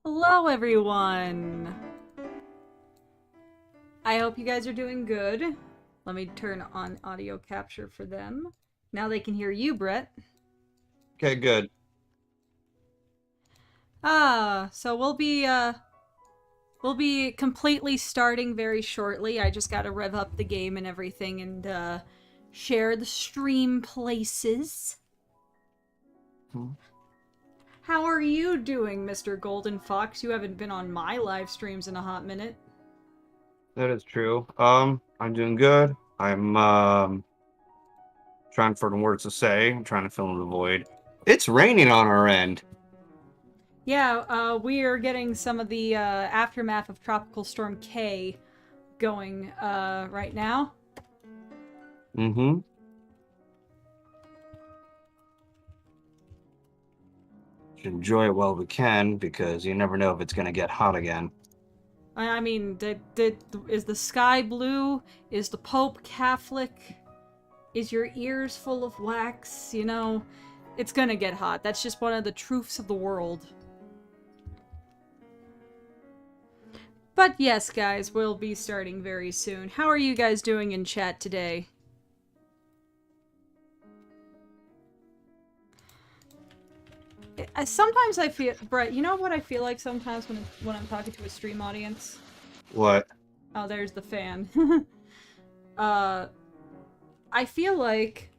Hello, everyone! I hope you guys are doing good. Let me turn on audio capture for them. Now they can hear you, Brett. Okay, good. So we'll be completely starting very shortly. I just gotta rev up the game and everything and share the stream places. How are you doing, Mr. Goldenfox? You haven't been on my live streams in a hot minute. That is true. I'm doing good. I'm trying for the words to say. I'm trying to fill in the void. It's raining on our end. Yeah, we are getting some of the aftermath of Tropical Storm K going right now. Mm-hmm. Should enjoy it while we can, because you never know if it's gonna get hot again. I mean, is the sky blue? Is the Pope Catholic? Is your ears full of wax? You know, it's gonna get hot. That's just one of the truths of the world. But yes, guys, we'll be starting very soon. How are you guys doing in chat today? Sometimes I feel, Brett, you know what I feel like sometimes when I'm talking to a stream audience? What? Oh, there's the fan. I feel like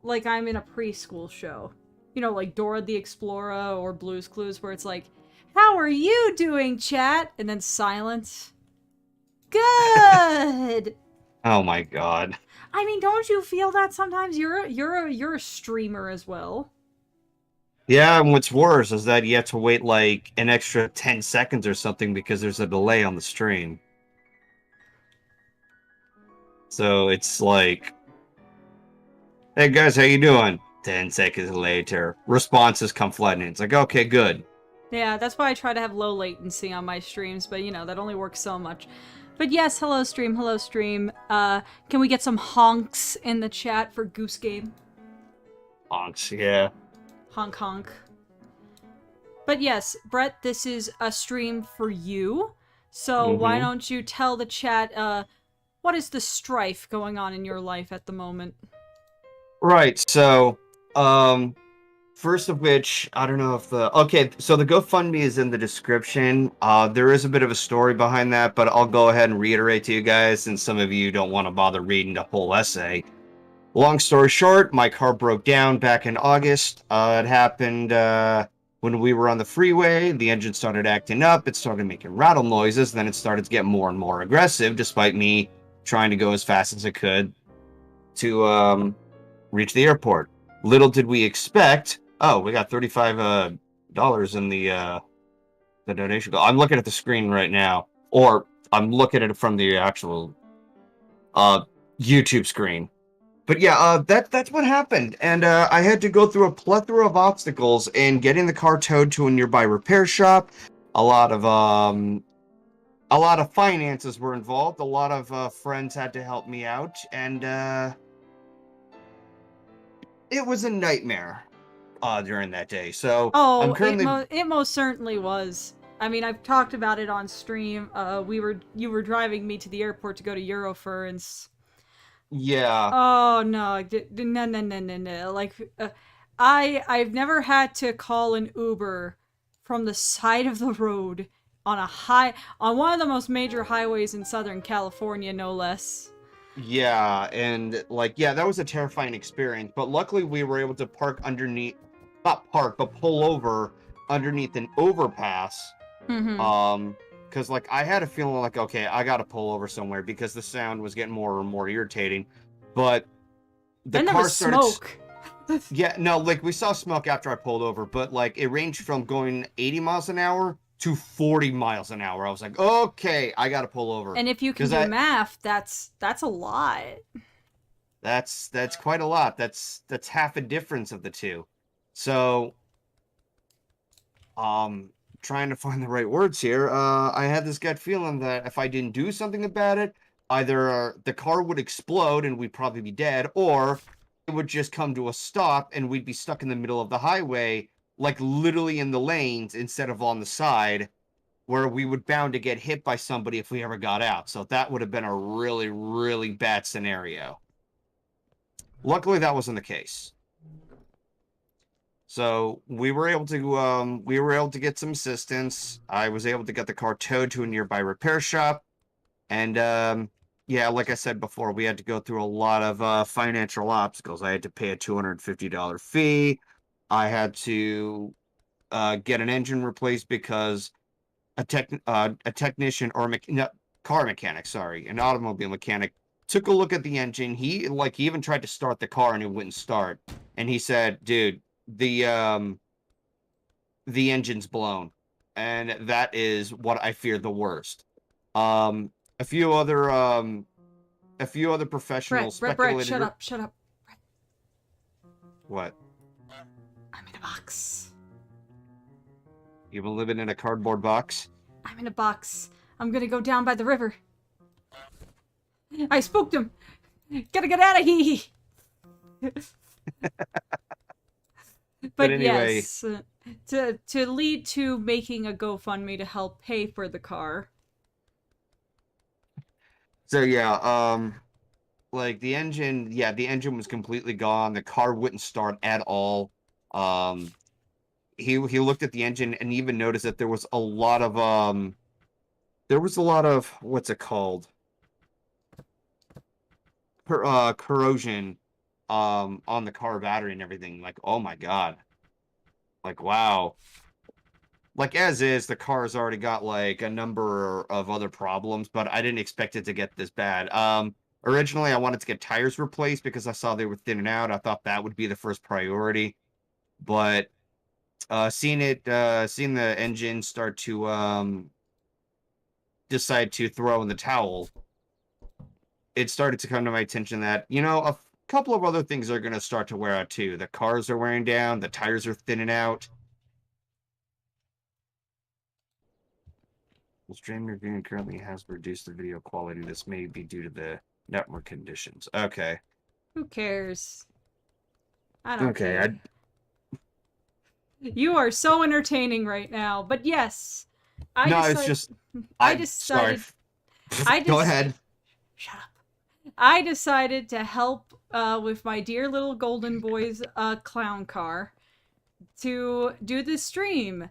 I'm in a preschool show. You know, like Dora the Explorer or Blue's Clues, where it's like, how are you doing, chat? And then silence. Good! Oh my god. I mean, don't you feel that sometimes? You're a streamer as well. Yeah, and what's worse is that you have to wait like an extra 10 seconds or something because there's a delay on the stream. So it's like, hey guys, how you doing? 10 seconds later, responses come flooding in. It's like, okay, good. Yeah, that's why I try to have low latency on my streams, but you know, that only works so much. But yes, hello stream, hello stream. Can we get some honks in the chat for Goose Game? Honks, yeah. Honk honk. But yes, Brett, this is a stream for you. So why don't you tell the chat, what is the strife going on in your life at the moment? Right, so, first of which, I don't know if okay, so the GoFundMe is in the description. There is a bit of a story behind that, but I'll go ahead and reiterate to you guys, since some of you don't want to bother reading the whole essay. Long story short, my car broke down back in August. It happened, when we were on the freeway. The engine started acting up, it started making rattle noises, then it started to get more and more aggressive, despite me trying to go as fast as I could to, reach the airport. Little did we expect. Oh, we got $35 in the donation. I'm looking at the screen right now, or I'm looking at it from the actual YouTube screen. But yeah, that's what happened, and I had to go through a plethora of obstacles in getting the car towed to a nearby repair shop. A lot of finances were involved. A lot of friends had to help me out, and it was a nightmare during that day. So I'm currently it most certainly was. I mean, I've talked about it on stream. You were driving me to the airport to go to Eurofur, and yeah. Oh no, no. Like, I've never had to call an Uber from the side of the road on one of the most major highways in Southern California, no less. Yeah, and like, yeah, that was a terrifying experience. But luckily, we were able to park underneath, not park, but pull over underneath an overpass. Mm-hmm. Because like I had a feeling like, okay, I got to pull over somewhere because the sound was getting more and more irritating. But the Then there car was started. smoke. Yeah, no, like we saw smoke after I pulled over, but like it ranged from going 80 miles an hour to 40 miles an hour. I was like, okay, I got to pull over. And if you can Because do I math, that's a lot. that's quite a lot. That's half a difference of the two. So, trying to find the right words here. I had this gut feeling that if I didn't do something about it, either the car would explode and we'd probably be dead, or it would just come to a stop and we'd be stuck in the middle of the highway, like literally in the lanes instead of on the side, where we would bound to get hit by somebody if we ever got out. So that would have been a really, really bad scenario. Luckily, that wasn't the case. So we were able to get some assistance. I was able to get the car towed to a nearby repair shop, and yeah, like I said before, we had to go through a lot of financial obstacles. I had to pay a $250 fee. I had to get an engine replaced because a technician or no, car mechanic, sorry, an automobile mechanic took a look at the engine. He even tried to start the car and it wouldn't start. And he said, "Dude, the engine's blown." And that is what I fear the worst. Um a few other professionals Brett, speculated. shut up. What? I'm in a box. You've been living in a cardboard box? I'm in a box. I'm gonna go down by the river. I spooked him. Gotta get out of here. But anyway, yes, to lead to making a GoFundMe to help pay for the car. so yeah, like the engine was completely gone. The car wouldn't start at all. He looked at the engine and even noticed that there was a lot of what's it called? Corrosion on the car battery and everything. Like, oh my god. Like, wow. Like, as is, the car's already got like a number of other problems, but I didn't expect it to get this bad. Originally I wanted to get tires replaced because I saw they were thinning out. I thought that would be the first priority. But seeing the engine start to decide to throw in the towel, it started to come to my attention that, a couple of other things are going to start to wear out too. The cars are wearing down, the tires are thinning out. The stream you're viewing currently has reduced the video quality. This may be due to the network conditions. Okay. Who cares? I don't care. Okay, You are so entertaining right now. But yes, it's just I decided. Sorry. Go ahead. Shut up. I decided to help with my dear little golden boy's clown car to do this stream.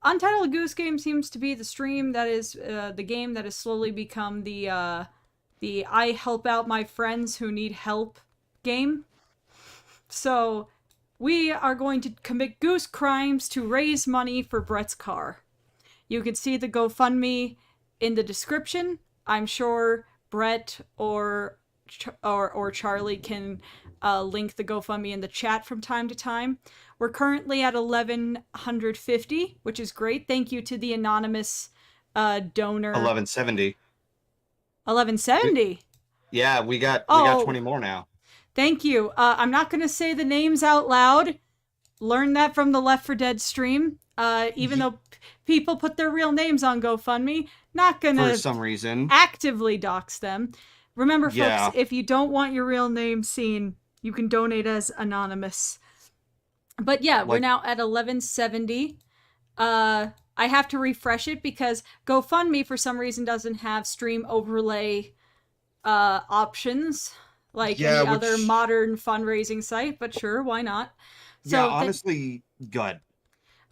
Untitled Goose Game seems to be the stream that is the game that has slowly become the I help out my friends who need help game. So we are going to commit goose crimes to raise money for Brett's car. You can see the GoFundMe in the description. I'm sure Brett or Charlie can link the GoFundMe in the chat from time to time. We're currently at 1,150, which is great. Thank you to the anonymous donor. 1170. 1170. Yeah, we got 20 more now. Thank you. I'm not going to say the names out loud. Learned that from the Left 4 Dead stream. Even though people put their real names on GoFundMe, not going to for some reason actively dox them. Remember, folks, if you don't want your real name seen, you can donate as anonymous. But yeah, we're now at 1170. I have to refresh it because GoFundMe for some reason doesn't have stream overlay options like any other modern fundraising site, but sure, why not? So yeah, honestly, good.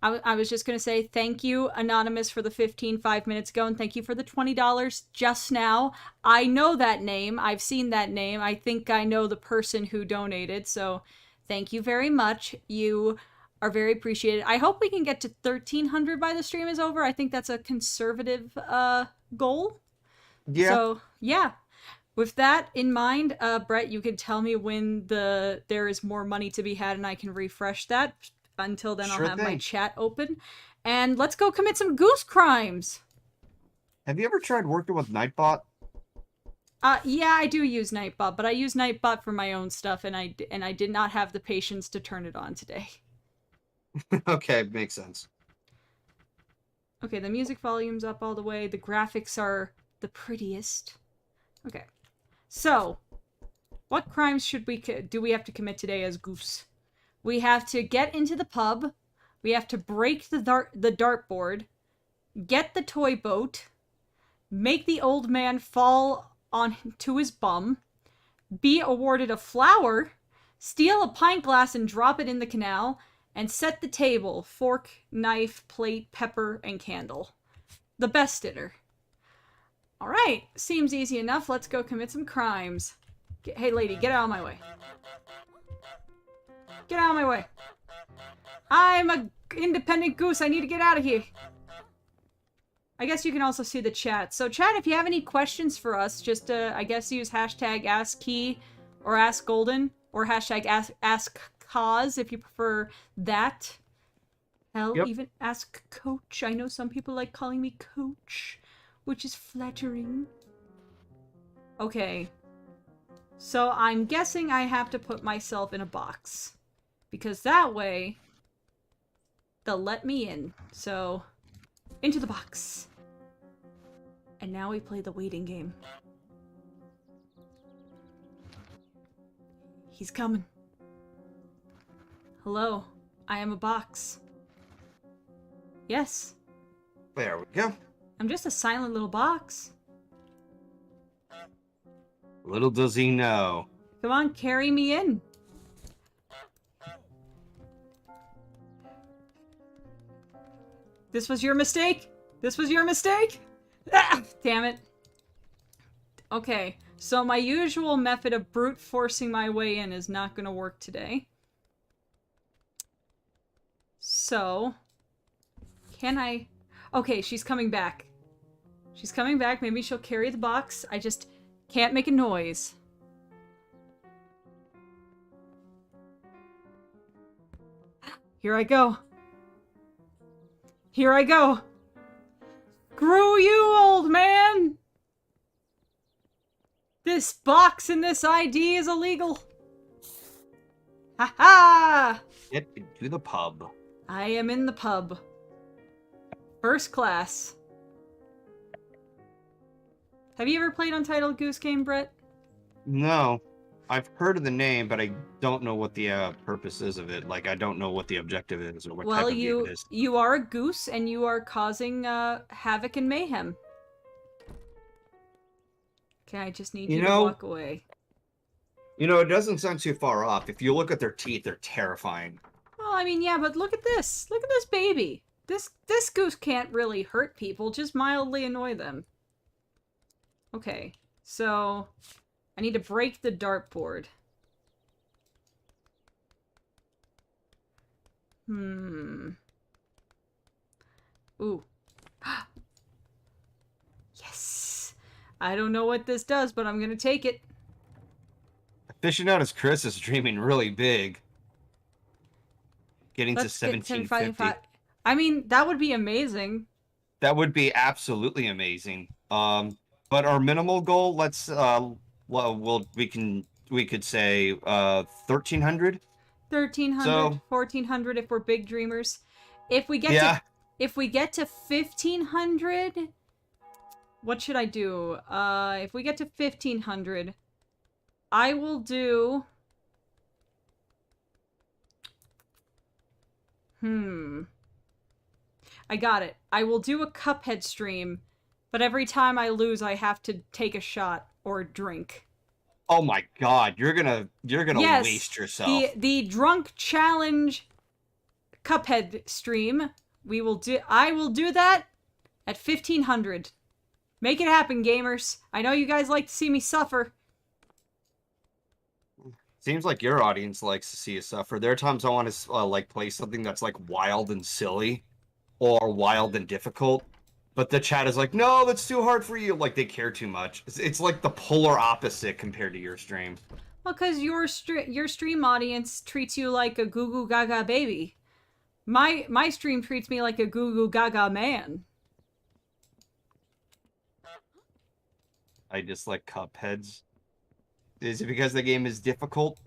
I was just going to say thank you, Anonymous, for the 15 5 minutes ago, and thank you for the $20 just now. I know that name. I've seen that name. I think I know the person who donated, so thank you very much. You are very appreciated. I hope we can get to 1,300 by the stream is over. I think that's a conservative goal. Yeah. So, yeah. With that in mind, Brett, you can tell me when there is more money to be had and I can refresh that. Until then, Sure I'll have my thing. chat open. And let's go commit some goose crimes. Have you ever tried working with Nightbot? Yeah, I do use Nightbot, but I use Nightbot for my own stuff, and I did not have the patience to turn it on today. Okay, makes sense. Okay, the music volume's up all the way. The graphics are the prettiest. Okay. So, what crimes do we have to commit today as Goose? We have to get into the pub. We have to break the dartboard. Get the toy boat. Make the old man fall onto his bum. Be awarded a flower. Steal a pint glass and drop it in the canal. And set the table. Fork, knife, plate, pepper, and candle. The best dinner. Alright, seems easy enough. Let's go commit some crimes. Hey lady, get out of my way. Get out of my way. I'm a independent goose. I need to get out of here. I guess you can also see the chat. So chat, if you have any questions for us, just I guess use hashtag AskKey or AskGolden or hashtag AskCause if you prefer that. Hell, Yep. even Ask Coach. I know some people like calling me Coach, which is flattering. Okay. So I'm guessing I have to put myself in a box. Because that way, they'll let me in. So, into the box. And now we play the waiting game. He's coming. Hello, I am a box. Yes, There we go. I'm just a silent little box. Little does he know. Come on, carry me in. This was your mistake? This was your mistake? Ah, damn it. Okay, so my usual method of brute forcing my way in is not going to work today. So, can I... Okay, she's coming back. She's coming back. Maybe she'll carry the box. I just can't make a noise. Here I go. Here I go. Screw you, old man! This box and this ID is illegal. Ha ha! Get into the pub. I am in the pub. First class. Have you ever played Untitled Goose Game, Brett? No. I've heard of the name, but I don't know what the purpose is of it. Like, I don't know what the objective is or what type of game it is. You are a goose and you are causing havoc and mayhem. Okay, I just need you to walk away. You know, it doesn't sound too far off. If you look at their teeth, they're terrifying. Well, I mean, yeah, but look at this. Look at this baby. This goose can't really hurt people, just mildly annoy them. Okay, so I need to break the dartboard. Ooh. Yes! I don't know what this does, but I'm gonna take it. Fishing out as Chris is dreaming really big. Getting to 1750. I mean, that would be amazing. That would be absolutely amazing. But our minimal goal, let's we could say 1,300. 1,300, So, 1,400 if we're big dreamers. If we get to 1,500, what should I do? If we get to 1,500, I will do... I got it. I will do a Cuphead stream, but every time I lose, I have to take a shot or drink. Oh my god, you're gonna waste yourself. The drunk challenge Cuphead stream. I will do that at 1500. Make it happen, gamers. I know you guys like to see me suffer. Seems like your audience likes to see you suffer. There are times I want to like play something that's like wild and silly, or wild and difficult, but the chat is like, no, that's too hard for you. Like they care too much. It's like the polar opposite compared to your stream. Well, because your stream audience treats you like a goo goo gaga baby. My stream treats me like a goo goo gaga man. I dislike Cupheads. Is it because the game is difficult?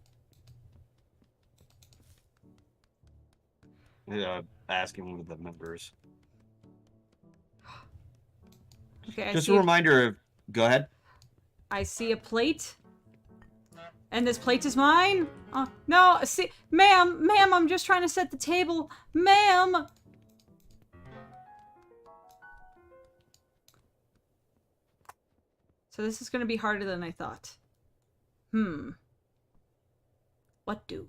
Asking one of the members. Okay, just a reminder of... Go ahead. I see a plate. And this plate is mine? No, see... Ma'am, I'm just trying to set the table. Ma'am! So this is going to be harder than I thought. What do?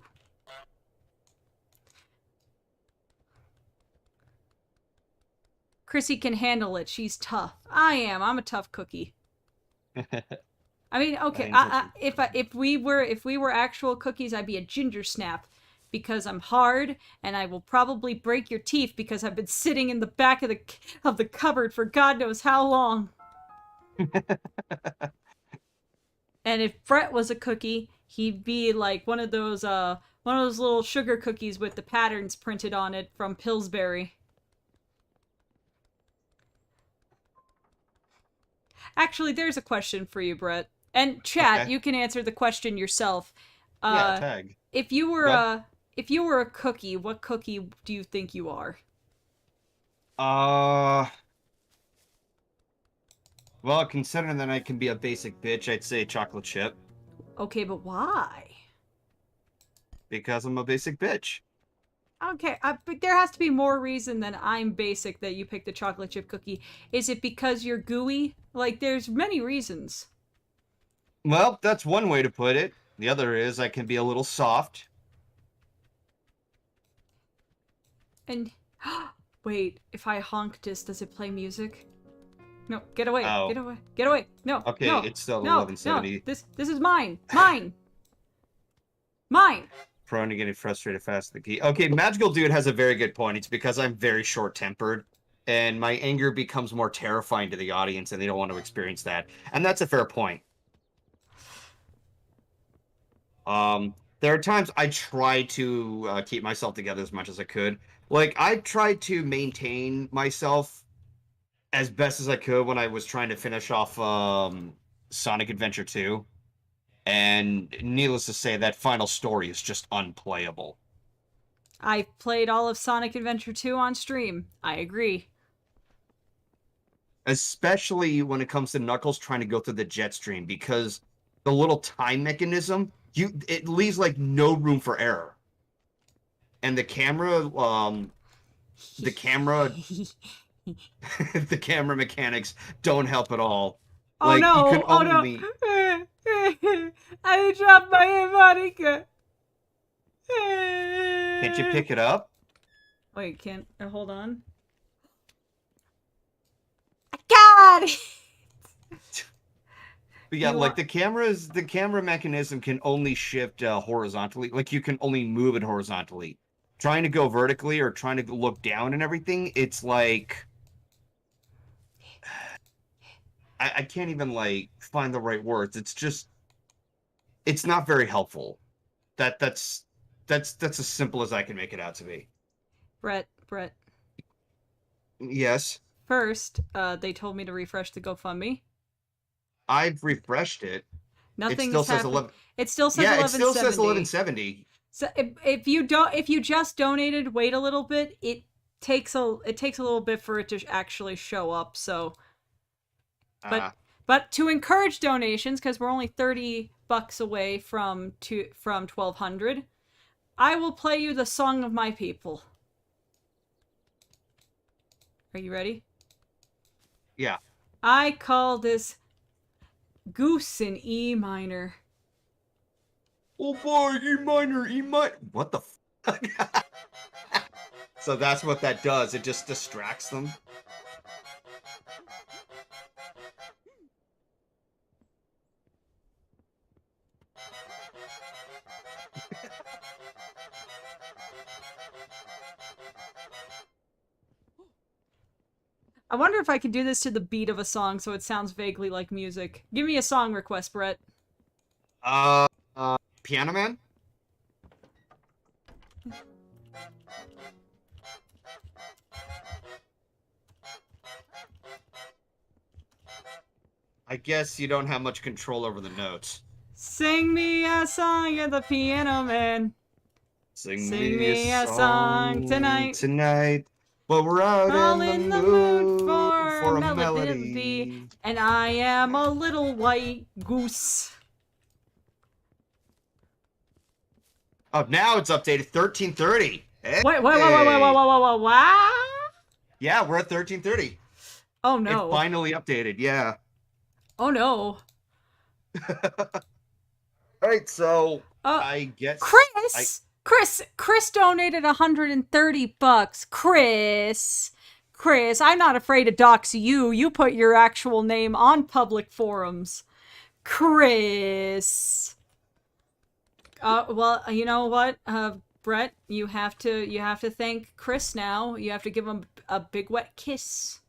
Chrissy can handle it. She's tough. I'm a tough cookie. I mean, okay. If we were actual cookies, I'd be a ginger snap, because I'm hard and I will probably break your teeth because I've been sitting in the back of the cupboard for God knows how long. And if Brett was a cookie, he'd be like one of those little sugar cookies with the patterns printed on it from Pillsbury. Actually, there's a question for you, Brett. And chat, okay. You can answer the question yourself. Tag. If you were a cookie, what cookie do you think you are? Well, considering that I can be a basic bitch, I'd say chocolate chip. Okay, but why? Because I'm a basic bitch. Okay, but there has to be more reason than I'm basic that you picked the chocolate chip cookie. Is it because you're gooey? Like, there's many reasons. Well, that's one way to put it. The other is I can be a little soft. And, wait, if I honk this, does it play music? No, get away, get away, get away. No, okay, no, it's still no, 1170. No, this is mine, mine. Mine. Prone to getting frustrated fast with the key. Okay, Magical Dude has a very good point. It's because I'm very short-tempered, and my anger becomes more terrifying to the audience, and they don't want to experience that. And that's a fair point. There are times I try to keep myself together as much as I could. Like, I tried to maintain myself as best as I could when I was trying to finish off Sonic Adventure 2. And needless to say, that final story is just unplayable. I played all of Sonic Adventure 2 on stream. I agree. Especially when it comes to Knuckles trying to go through the jet stream, because the little time mechanism, it leaves like no room for error. And the camera the camera mechanics don't help at all. Oh like, no! You can only... no! I dropped my harmonica. Can't you pick it up? Wait, can't. Hold on. I got it. But yeah, like the camera mechanism can only shift horizontally. Like you can only move it horizontally. Trying to go vertically or trying to look down and everything, it's like I can't even like find the right words. It's just, it's not very helpful. That's as simple as I can make it out to be. Brett. Yes. First, they told me to refresh the GoFundMe. I've refreshed it. Nothing is happening. It still says 1170. It still says 1170. So if you just donated, wait a little bit. It takes a little bit for it to actually show up. So, but to encourage donations, because we're only $30 away from 1,200, I will play you the song of my people. Are you ready? Yeah. I call this Goose in E minor. Oh boy, E minor. What the fuck? So that's what that does. It just distracts them. I wonder if I could do this to the beat of a song so it sounds vaguely like music. Give me a song request, Brett. Piano Man? I guess you don't have much control over the notes. Sing me a song, you're the piano man. Sing me a song tonight. Well, we're out All in the mood for a melody. And I am a little white goose. Oh, now it's updated 1330. Hey. Wait. Yeah, we're at 1330. Oh no. It finally updated, yeah. Oh no. Alright, so I guess Chris donated $130. Chris, I'm not afraid to dox you. You put your actual name on public forums. Chris. Well, you know what, Brett, you have to thank Chris now. You have to give him a big wet kiss.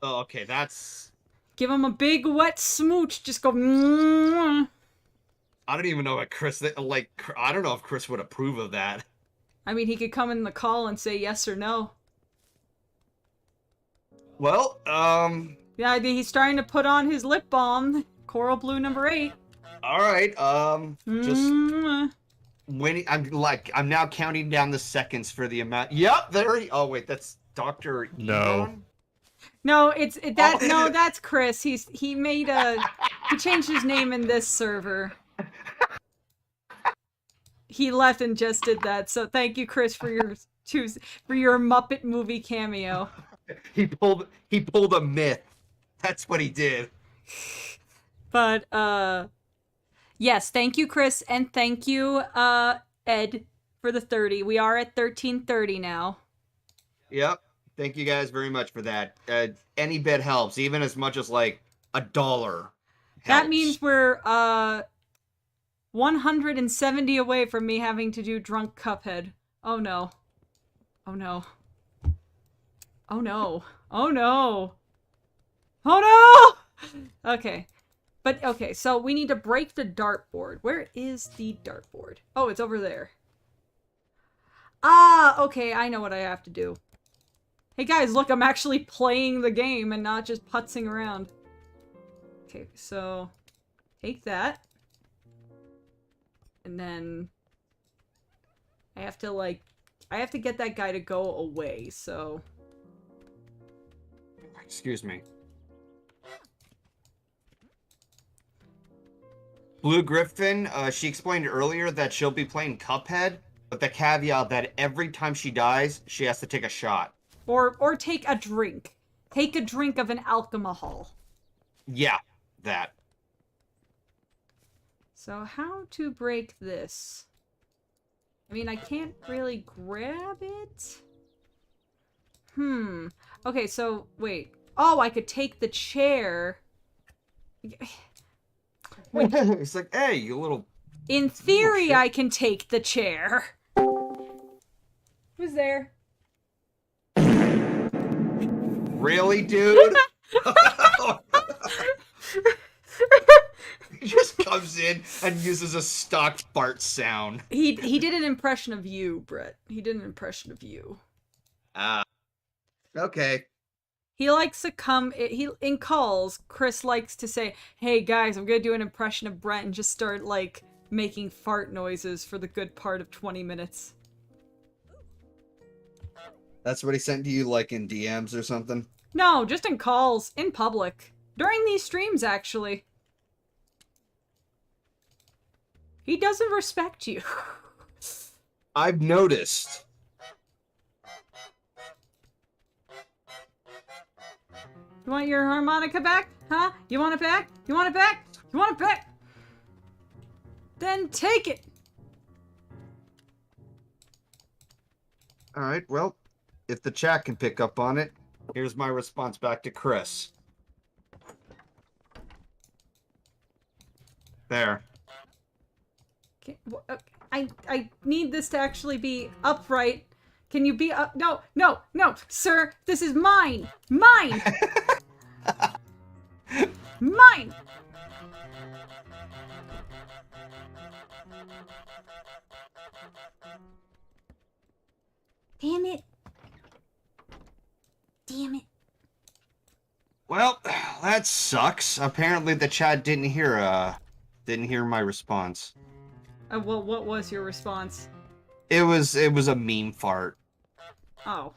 Oh, okay, that's... Give him a big wet smooch. Just go. Mwah. I don't even know what Chris, like, I don't know if Chris would approve of that. I mean, he could come in the call and say yes or no. Well, yeah, he's trying to put on his lip balm. Coral Blue #8. Alright, just... Mwah. When I'm now counting down the seconds for the amount. Yep, there he... Oh, wait, that's Dr. No. No, no, that's Chris. He changed his name in this server. He left and just did that. So thank you, Chris, for your Muppet movie cameo. He pulled a myth. That's what he did. But yes, thank you, Chris, and thank you, Ed, for the 30. We are at 1330 now. Yep. Thank you guys very much for that. Any bit helps, even as much as like $1 helps. That means we're 170 away from me having to do Drunk Cuphead. Oh no. Oh no. Oh no. Oh no. Oh no! Okay. But okay, so we need to break the dartboard. Where is the dartboard? Oh, it's over there. Ah, okay, I know what I have to do. Hey guys, look, I'm actually playing the game and not just putzing around. Okay, so take that. And then I have to get that guy to go away, so... Excuse me. Blue Griffin, she explained earlier that she'll be playing Cuphead, but the caveat that every time she dies, she has to take a shot. Or take a drink. Take a drink of an alcohol. Yeah, that. So how to break this? I mean, I can't really grab it. Okay, so wait. Oh, I could take the chair. It's like, hey, you little... In theory, I can take the chair. Who's there? Really, dude? He just comes in and uses a stock fart sound. He did an impression of you, Brett. He did an impression of you. Okay. He likes to come, in calls, Chris likes to say, hey guys, I'm gonna do an impression of Brett and just start, like, making fart noises for the good part of 20 minutes. That's what he sent to you, like, in DMs or something? No, just in calls, in public. During these streams, actually. He doesn't respect you. I've noticed. You want your harmonica back? Huh? You want it back? You want it back? You want it back? Then take it! All right, well, if the chat can pick up on it, here's my response back to Chris. There. Okay, I need this to actually be upright. Can you be up? No, no, no, sir. This is mine. Mine. Mine. Damn it. Damn it. Well, that sucks. Apparently the chat didn't hear my response. Well, what was your response? It was a meme fart. Oh.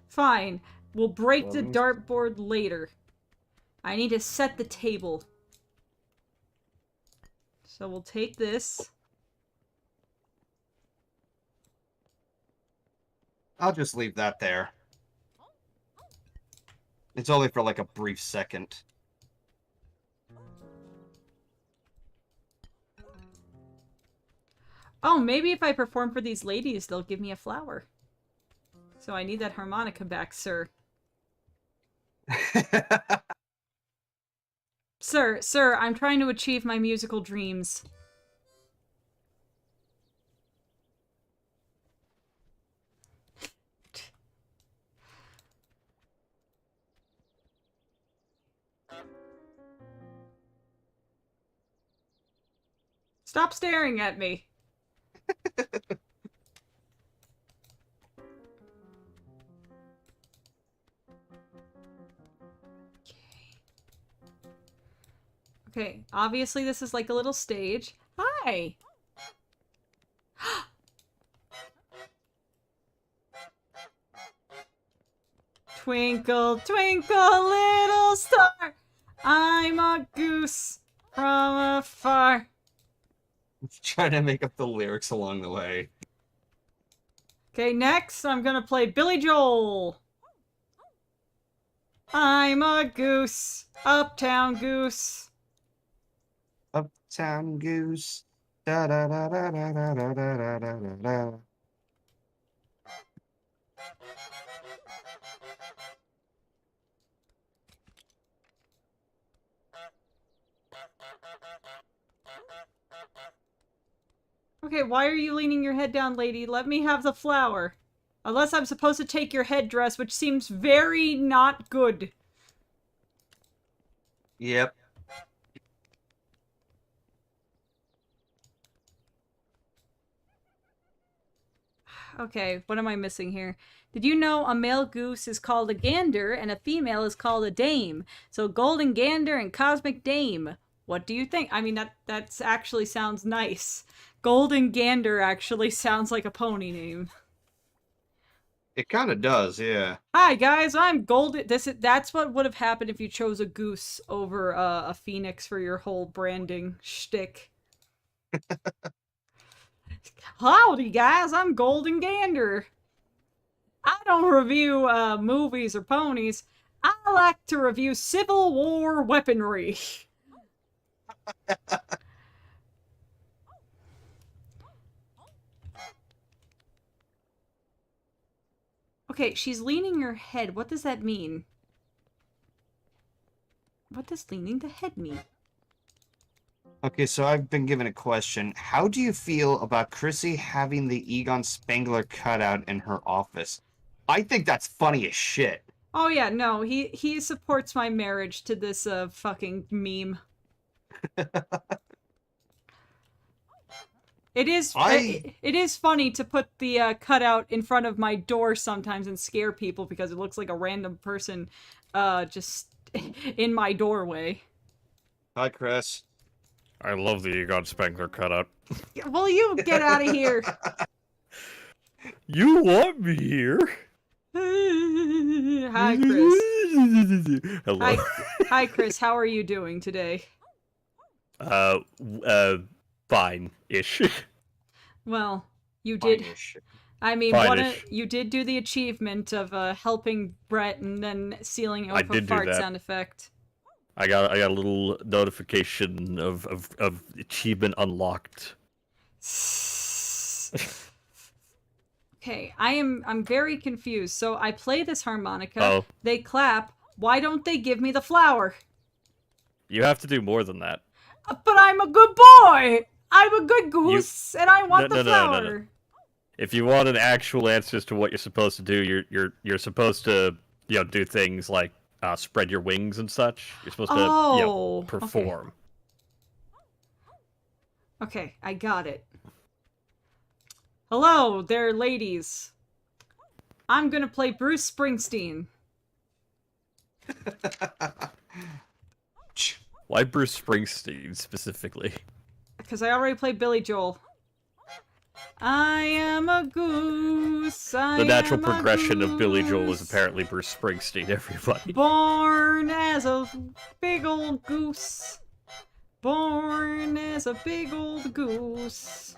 Fine. We'll break the dartboard later. I need to set the table. So we'll take this. I'll just leave that there. It's only for like a brief second. Oh, maybe if I perform for these ladies, they'll give me a flower. So I need that harmonica back, sir. Sir, I'm trying to achieve my musical dreams. Stop staring at me. Okay, obviously this is like a little stage. Hi! Twinkle, twinkle, little star, I'm a goose from afar. Trying to make up the lyrics along the way. Okay, next I'm gonna play Billy Joel. I'm a goose, uptown goose. Uptown goose. Da da da da da da da da da da da. Okay, why are you leaning your head down, lady? Let me have the flower. Unless I'm supposed to take your headdress, which seems very not good. Yep. Okay, what am I missing here? Did you know a male goose is called a gander and a female is called a dame? So golden gander and cosmic dame. What do you think? I mean, that's actually sounds nice. Golden gander actually sounds like a pony name. It kind of does, yeah. Hi guys, I'm Golden. That's what would have happened if you chose a goose over a phoenix for your whole branding shtick. Howdy guys, I'm Golden Gander. I don't review movies or ponies. I like to review Civil War weaponry. Okay, she's leaning her head. What does that mean? What does leaning the head mean? Okay, so I've been given a question. How do you feel about Chrissy having the Egon Spengler cutout in her office? I think that's funny as shit. Oh yeah, no, he supports my marriage to this fucking meme. It is funny to put the cutout in front of my door sometimes and scare people because it looks like a random person just in my doorway. Hi, Chris. I love the Egon Spengler cutout. Will you get out of here? You want me here? Hi, Chris. Hello. Hi, Chris. How are you doing today? Fine-ish. Well, you did. Fine-ish. I mean, Fine-ish. you did do the achievement of helping Brett and then sealing off a did do fart that. sound effect. I got a little notification of achievement unlocked. Jeez. Okay, I'm very confused. So I play this harmonica. Oh. They clap. Why don't they give me the flower? You have to do more than that. But I'm a good boy. I'm a good goose, and I want the No. flower. If you want an actual answer as to what you're supposed to do, you're supposed to do things like spread your wings and such. You're supposed to perform. Okay, I got it. Hello there, ladies. I'm gonna play Bruce Springsteen. Why Bruce Springsteen specifically? Because I already played Billy Joel. I am a goose. The natural progression of Billy Joel is apparently Bruce Springsteen, everybody. Born as a big old goose. Born as a big old goose.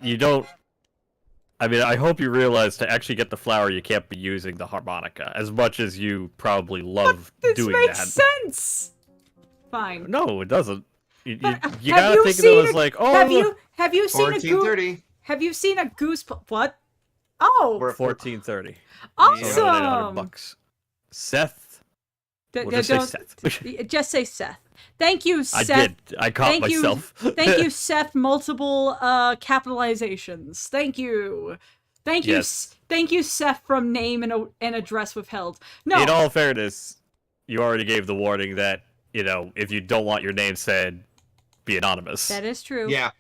You don't... I mean, I hope you realize to actually get the flower, you can't be using the harmonica, as much as you probably love doing that. This makes sense! Fine. No, it doesn't. You But, gotta think of it as like, oh, have you seen a goose? 1430. Have you seen a goose? What? Oh, We're 1430. awesome! So $800. Seth. We'll just say Seth. Just say Seth. Thank you, Seth. I did. I caught myself. Thank you, Seth. Multiple capitalizations. Thank you. Thank you. Yes. Thank you, Seth, from name and address withheld. No. In all fairness, you already gave the warning that, if you don't want your name said, be anonymous. That is true. Yeah.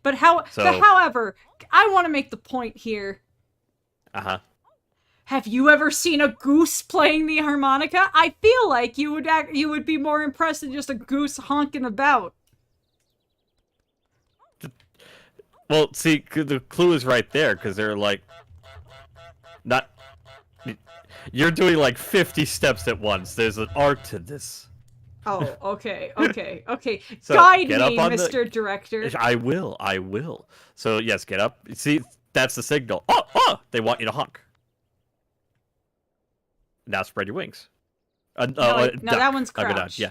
But however, I want to make the point here. Uh-huh. Have you ever seen a goose playing the harmonica? I feel like you would be more impressed than just a goose honking about. Well, see, the clue is right there, because they're like, not... You're doing like 50 steps at once. There's an art to this. Oh, okay. So, Guide get up me, on Mr. Director. I will. So, yes, get up. See, that's the signal. Oh! They want you to honk. Now spread your wings. No, that one's I'll go down. crouch. Yeah.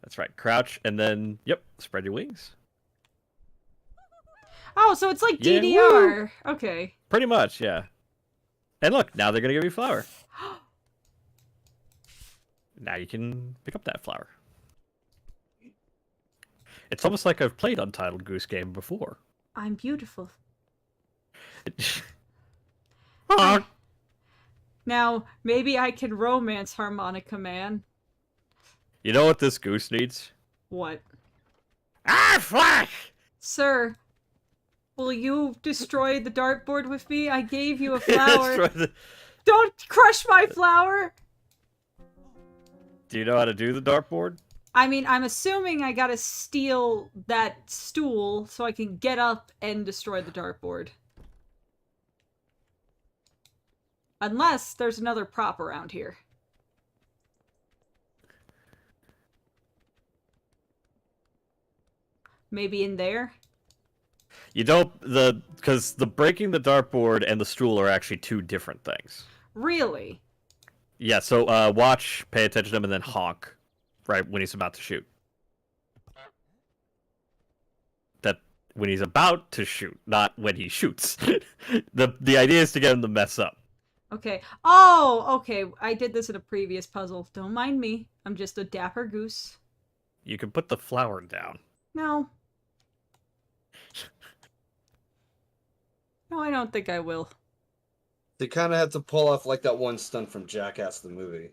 That's right. Crouch, and then, spread your wings. Oh, so it's like Yeah, DDR. Okay. Pretty much, yeah. And look, now they're going to give you a flower. Now you can pick up that flower. It's almost like I've played Untitled Goose Game before. I'm beautiful. Honk. Now, maybe I can romance Harmonica Man. You know what this goose needs? What? Flash! Sir, will you destroy the dartboard with me? I gave you a flower. Don't crush my flower! Do you know how to do the dartboard? I mean, I'm assuming I gotta steal that stool so I can get up and destroy the dartboard. Unless there's another prop around here. Maybe in there? You don't, because the breaking the dartboard and the stool are actually two different things. Really? Yeah, so watch, pay attention to him, and then honk, right, when he's about to shoot. That, when he's about to shoot, not when he shoots. The idea is to get him to mess up. Okay. Oh, okay. I did this in a previous puzzle. Don't mind me. I'm just a dapper goose. You can put the flower down. No. No, I don't think I will. They kind of have to pull off like that one stunt from Jackass the movie.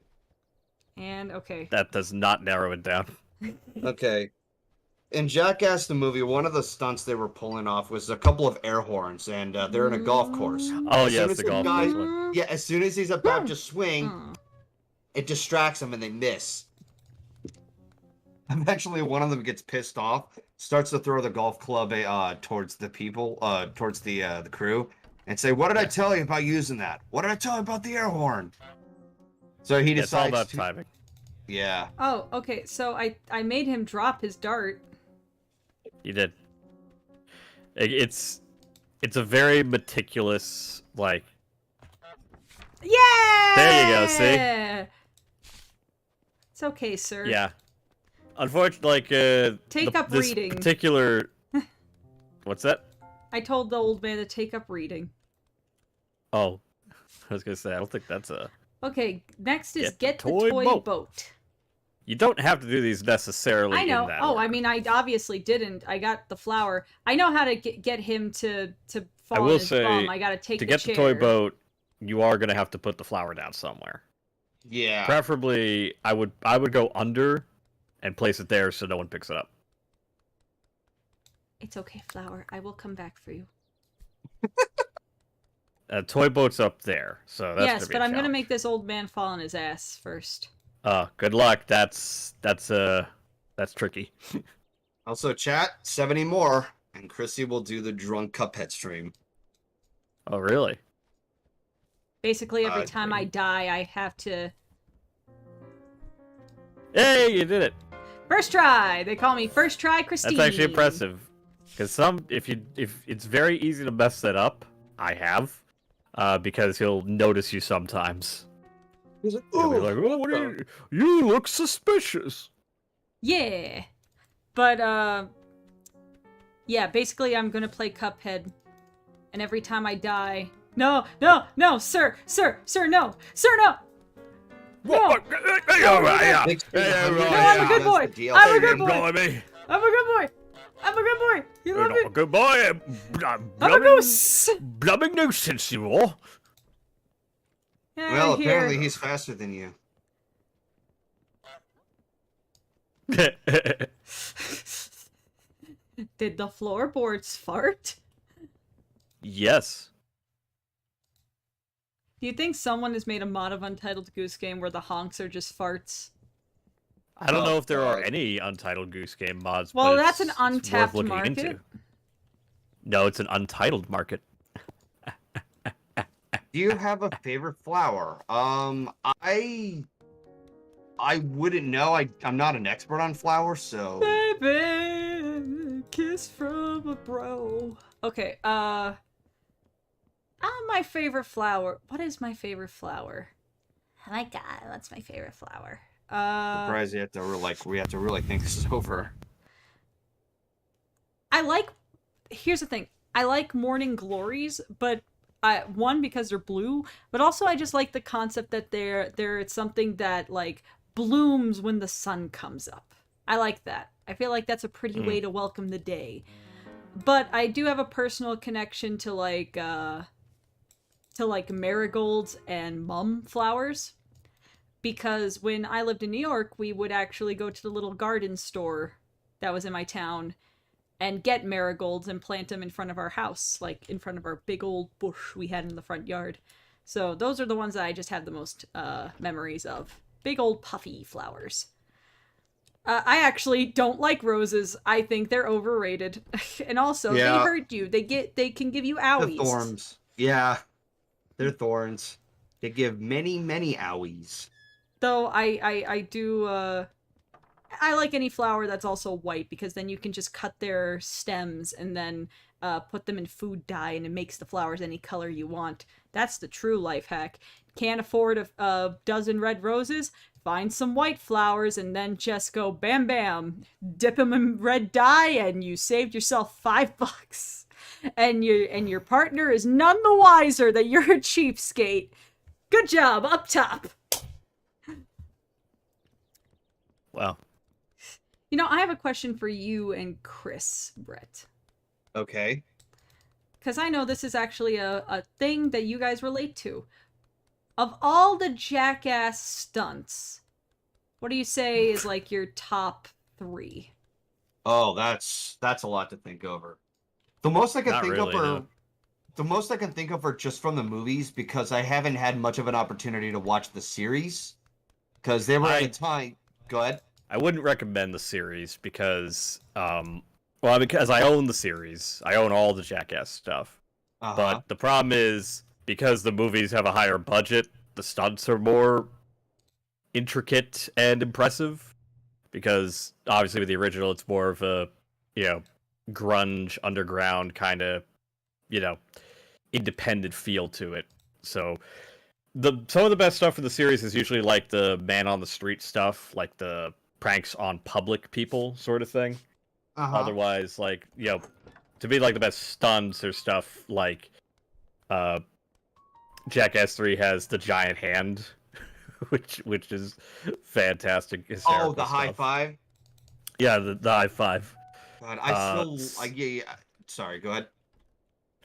And, okay. That does not narrow it down. Okay. In Jackass the movie, one of the stunts they were pulling off was a couple of air horns, and they're in a golf course. Oh, As soon yes, as the the golf guy- course one. Yeah, as soon as he's about to swing, Hmm. it distracts them and they miss. Eventually, one of them gets pissed off, starts to throw the golf club towards the people, towards the crew, and say, "What did I tell you about using that? What did I tell you about the air horn?" So he It's all decides about to. timing. Yeah. Oh, okay. So I made him drop his dart. You did. It's a very meticulous, like... Yeah. There you go, see? okay, sir. Yeah. Unfortunately, like, Take up this reading. particular... What's that? I told the old man to take up reading. Oh. I was gonna say, I don't think that's a... Okay, next is Get the get the toy toy boat. boat. You don't have to do these necessarily I know. in that Oh, order. I mean, I obviously didn't. I got the flower. I know how to get him to fall I on will his say, bum. I gotta take to the get chair. the toy boat, you are gonna have to put the flower down somewhere. Yeah. Preferably, I would go under and place it there so no one picks it up. It's okay, flower. I will come back for you. Toy boat's up there, so that's Yes, gonna be but a I'm gonna challenge. make this old man fall on his ass first. Good luck. That's tricky. Also, chat 70 more, and Chrissy will do the drunk Cuphead stream. Oh, really? Basically, every time I die, I have to... Hey, you did it. First try! They call me First Try Christine. That's actually impressive. Because if it's very easy to mess that up, I have, because he'll notice you sometimes. He's like, He'll be like, "Oh, what are you look suspicious." Yeah. But, yeah, basically I'm gonna play Cuphead. And every time I die... No, sir, no! Sir, no! No! I'm I'm a good boy! I'm a good boy! Blimey. I'm a good boy! I'm a good boy! You You're love not me? a good boy. I'm a goose! Blubbing nuisance, you are. Yeah, Well, here. apparently he's faster than you. Did the floorboards fart? Yes. Do you think someone has made a mod of Untitled Goose Game where the honks are just farts? I don't Oh, know if there are God. any Untitled Goose Game mods. Well, but that's an it's untapped worth looking market. into. No, it's an untitled market. Do you have a favorite flower? I wouldn't know. I'm not an expert on flowers, so. Baby, kiss from a bro. Okay, my favorite flower. What is my favorite flower? Oh my god, what's my favorite flower? Surprised you have to we have to really think this over. Here's the thing. I like morning glories, but one, because they're blue, but also I just like the concept that it's something that like blooms when the sun comes up. I like that. I feel like that's a pretty way to welcome the day. But I do have a personal connection to like marigolds and mum flowers. Because when I lived in New York, we would actually go to the little garden store that was in my town and get marigolds and plant them in front of our house, like in front of our big old bush we had in the front yard. So those are the ones that I just have the most memories of. Big old puffy flowers. I actually don't like roses. I think they're overrated. And also, they hurt you. They can give you owies. The thorns. Yeah. They're thorns. They give many, many owies. Though I do I like any flower that's also white, because then you can just cut their stems and then put them in food dye and it makes the flowers any color you want. That's the true life hack. Can't afford a dozen red roses? Find some white flowers and then just go bam bam, dip them in red dye, and you saved yourself $5. And your partner is none the wiser that you're a cheapskate. Good job, up top. Wow. You know, I have a question for you and Chris, Brett. Okay. Because I know this is actually a thing that you guys relate to. Of all the jackass stunts, what do you say is like your top 3? Oh, that's a lot to think over. The most I can Not think really, of are no. the most I can think of are just from the movies, because I haven't had much of an opportunity to watch the series. Because they were at a time. Go ahead. I wouldn't recommend the series because because I own the series. I own all the Jackass stuff. Uh-huh. But the problem is, because the movies have a higher budget, the stunts are more intricate and impressive. Because obviously with the original, it's more of a, grunge, underground kind of, independent feel to it. So some of the best stuff in the series is usually like the man on the street stuff, like the pranks on public people sort of thing. Otherwise, like, to be like the best stunts or stuff like Jackass 3 has the giant hand, which is fantastic. Oh, the stuff. high five. Yeah, the high five. God, I yeah. Sorry, go ahead.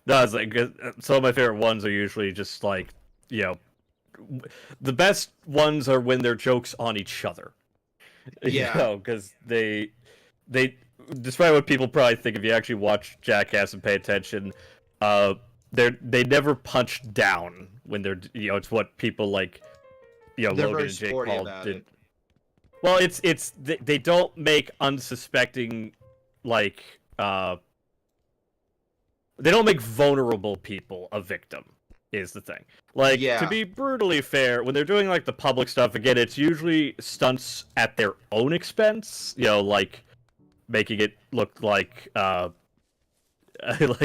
No, it's like some of my favorite ones are usually just like, the best ones are when they're jokes on each other. Yeah, because they, despite what people probably think, if you actually watch Jackass and pay attention, they never punch down when they're, it's what people like, they're Logan very and Jake sporty Paul about did. it. Well, they don't make unsuspecting, like, they don't make vulnerable people a victim, is the thing. Like, to be brutally fair, when they're doing, like, the public stuff, again, it's usually stunts at their own expense, like, making it look like, like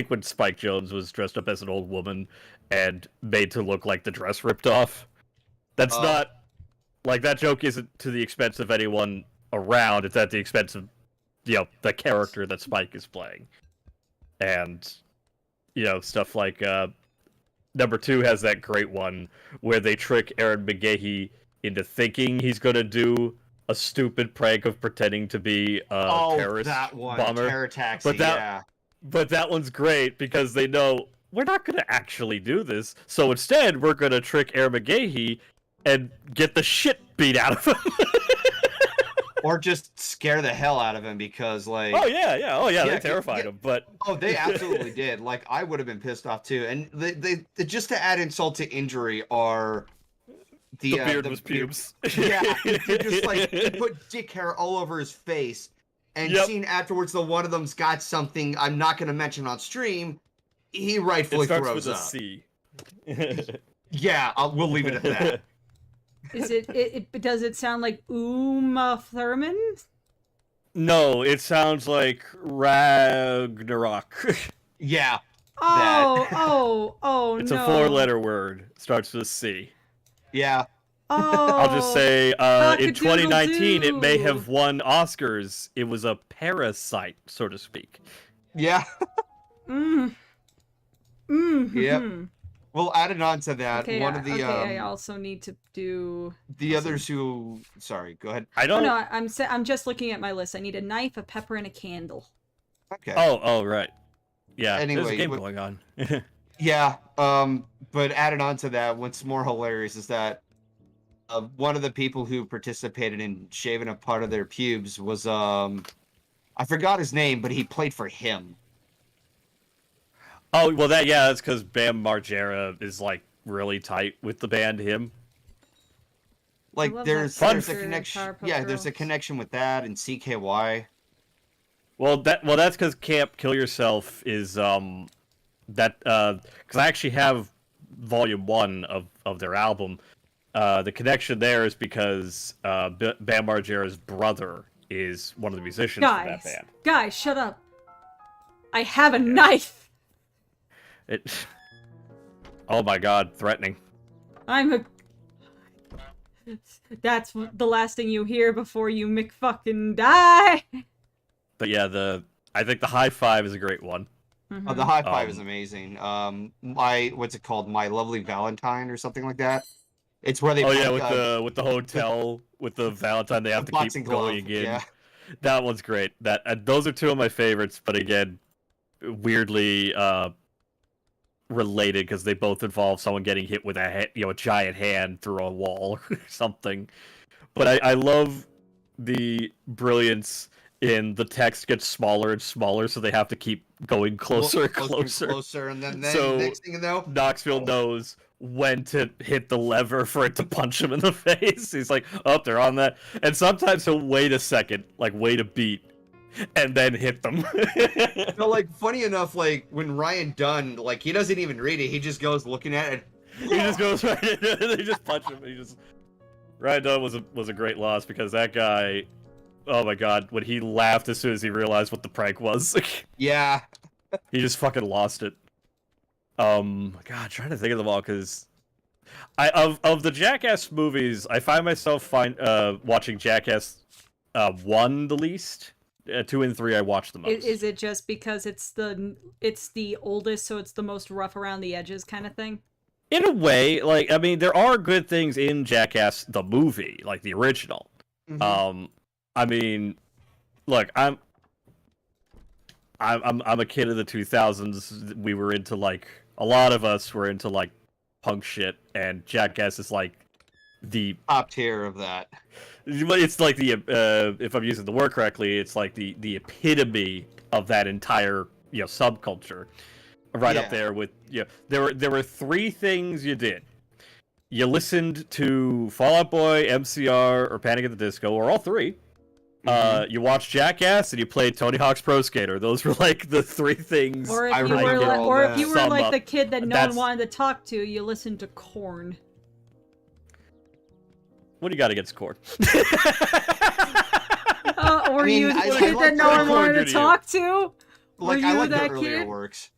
when Spike Jonze was dressed up as an old woman and made to look like the dress ripped off. That's not, like, that joke isn't to the expense of anyone around, it's at the expense of, the character that Spike is playing. And, stuff like, number 2 has that great one where they trick Aaron McGahey into thinking he's gonna do a stupid prank of pretending to be a terrorist bomber. Terror Taxi, But that one's great because they know we're not gonna actually do this, so instead we're gonna trick Aaron McGahey and get the shit beat out of him. Or just scare the hell out of him because, like... they terrified him, but... Oh, they absolutely did. Like, I would have been pissed off, too. And they just to add insult to injury are... The beard was pubes. Yeah, he just, like, he put dick hair all over his face. And seen afterwards that one of them's got something I'm not going to mention on stream, he rightfully throws up. It starts with a C. Yeah, we'll leave it at that. Does it sound like Uma Thurman? No, it sounds like Ragnarok. Yeah. Oh, it's no. a 4-letter word. Starts with a C. Yeah. Oh. I'll just say, in 2019, it may have won Oscars. It was a parasite, so to speak. Yeah. Mm-hmm. Yep. Well, added on to that, one of the I also need to do the others who. Sorry, go ahead. I don't. Oh, no, I'm just looking at my list. I need a knife, a pepper, and a candle. Okay. Oh, right. Yeah. Anyway, there's a game going on. Yeah. But added on to that, what's more hilarious is that one of the people who participated in shaving a part of their pubes was I forgot his name, but he played for him. Oh, well, that's because Bam Margera is, like, really tight with the band, him. Like, there's a connection. Yeah, there's a connection with that and CKY. Well, that's because Camp Kill Yourself is, because I actually have Volume 1 of their album. The connection there is because Bam Margera's brother is one of the musicians in that band. Guys, shut up. I have a knife! Oh my god, threatening. That's the last thing you hear before you McFucking die! But yeah, I think the high five is a great one. Mm-hmm. Oh, the high five is amazing. What's it called? My Lovely Valentine or something like that? It's where they... with the hotel, with the Valentine they have to keep going in. Yeah. That one's great. Those are two of my favorites, but again, weirdly... related because they both involve someone getting hit with a giant hand through a wall or something. But I love the brilliance in the text gets smaller and smaller, so they have to keep going closer and closer. And then so next thing you know, Knoxville knows when to hit the lever for it to punch him in the face. He's like, oh, they're on that. And sometimes he'll wait a second, like wait a beat, and then hit them. No, like, funny enough, like, when Ryan Dunn, like, he doesn't even read it, he just goes looking at it. He just goes right in, they just punch him. Ryan Dunn was a great loss because that guy, oh my god, when he laughed as soon as he realized what the prank was. Yeah. He just fucking lost it. God, trying to think of them all, because Of the Jackass movies, I find myself watching Jackass 1 the least. 2 and 3 I watch the most. Is it just because it's the oldest, so it's the most rough around the edges kind of thing? In a way, like, I mean, there are good things in Jackass the movie, like the original. Mhm. I mean, look, I'm a kid of the 2000s. We were into, like, a lot of us were into, like, punk shit, and Jackass is like the Top tier of that. it's like the if I'm using the word correctly, it's like the epitome of that entire subculture, right up Yeah. there with there were 3 things you did. You listened to Fall Out Boy, MCR, or Panic at the Disco, or all 3. You watched Jackass and you played Tony Hawk's Pro Skater. Those were like the 3 things. Or if I you were remember like, all or if that. you were Sum like up. the kid that no That's- one wanted to talk to, you listened to Korn. What do you got against Korn? Or I mean, you the I kid like that no what one Korn wanted do to to you. talk to? Like, Were I you like the that earlier kid? works.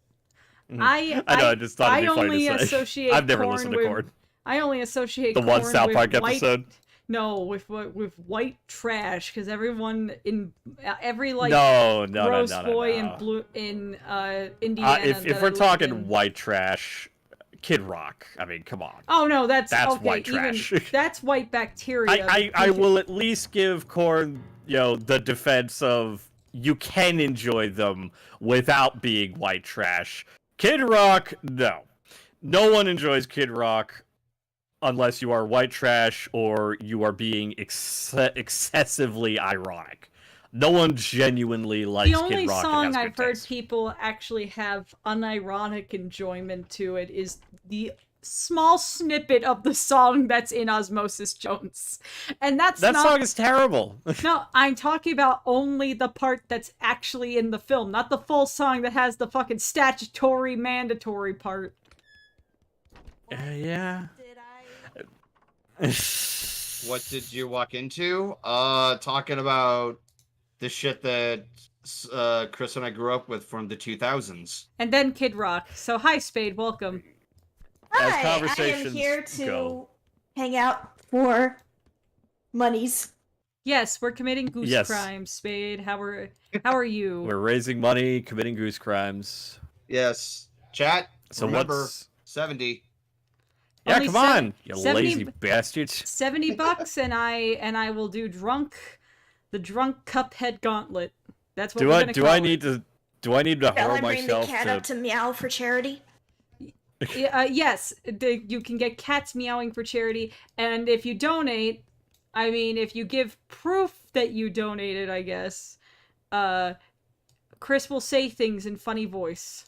I know, I just thought it'd be funny only to say. associate I've never Korn listened to with- Korn. I only associate The one Korn South with Park white, episode. No, with white trash, because everyone in every like No, gross boy no. in blue in Indiana. If that I we're lived talking in. white trash, Kid Rock. I mean, come on. Oh no, that's okay, white even- trash. that's white bacteria. I will at least give Korn, the defense of you can enjoy them without being white trash. Kid Rock, no. No one enjoys Kid Rock unless you are white trash or you are being excessively ironic. No one genuinely likes The only Kid Rock. and song has I've good heard taste. people actually have unironic enjoyment to it is the small snippet of the song that's in Osmosis Jones. And that's That not song is terrible. No, I'm talking about only the part that's actually in the film, not the full song that has the fucking statutory mandatory part. Yeah. What did you walk into? Talking about the shit that Chris and I grew up with from the 2000s. And then Kid Rock. So hi Spade, welcome. As Hi, I am conversations here to go. hang out for monies. Yes, we're committing goose Yes. crimes, Spade. How are you? We're raising money, committing goose crimes. Yes. Chat, So remember, what's 70. Yeah, Only come seven- on, you 70 lazy bastards. $70 and I will do the drunk Cuphead gauntlet. That's what Do we're I gonna do call I it. need to Shall hurl I bring the myself cat to up to meow for charity? Yes, you can get cats meowing for charity, and if you donate, I mean, if you give proof that you donated, I guess, Chris will say things in funny voice.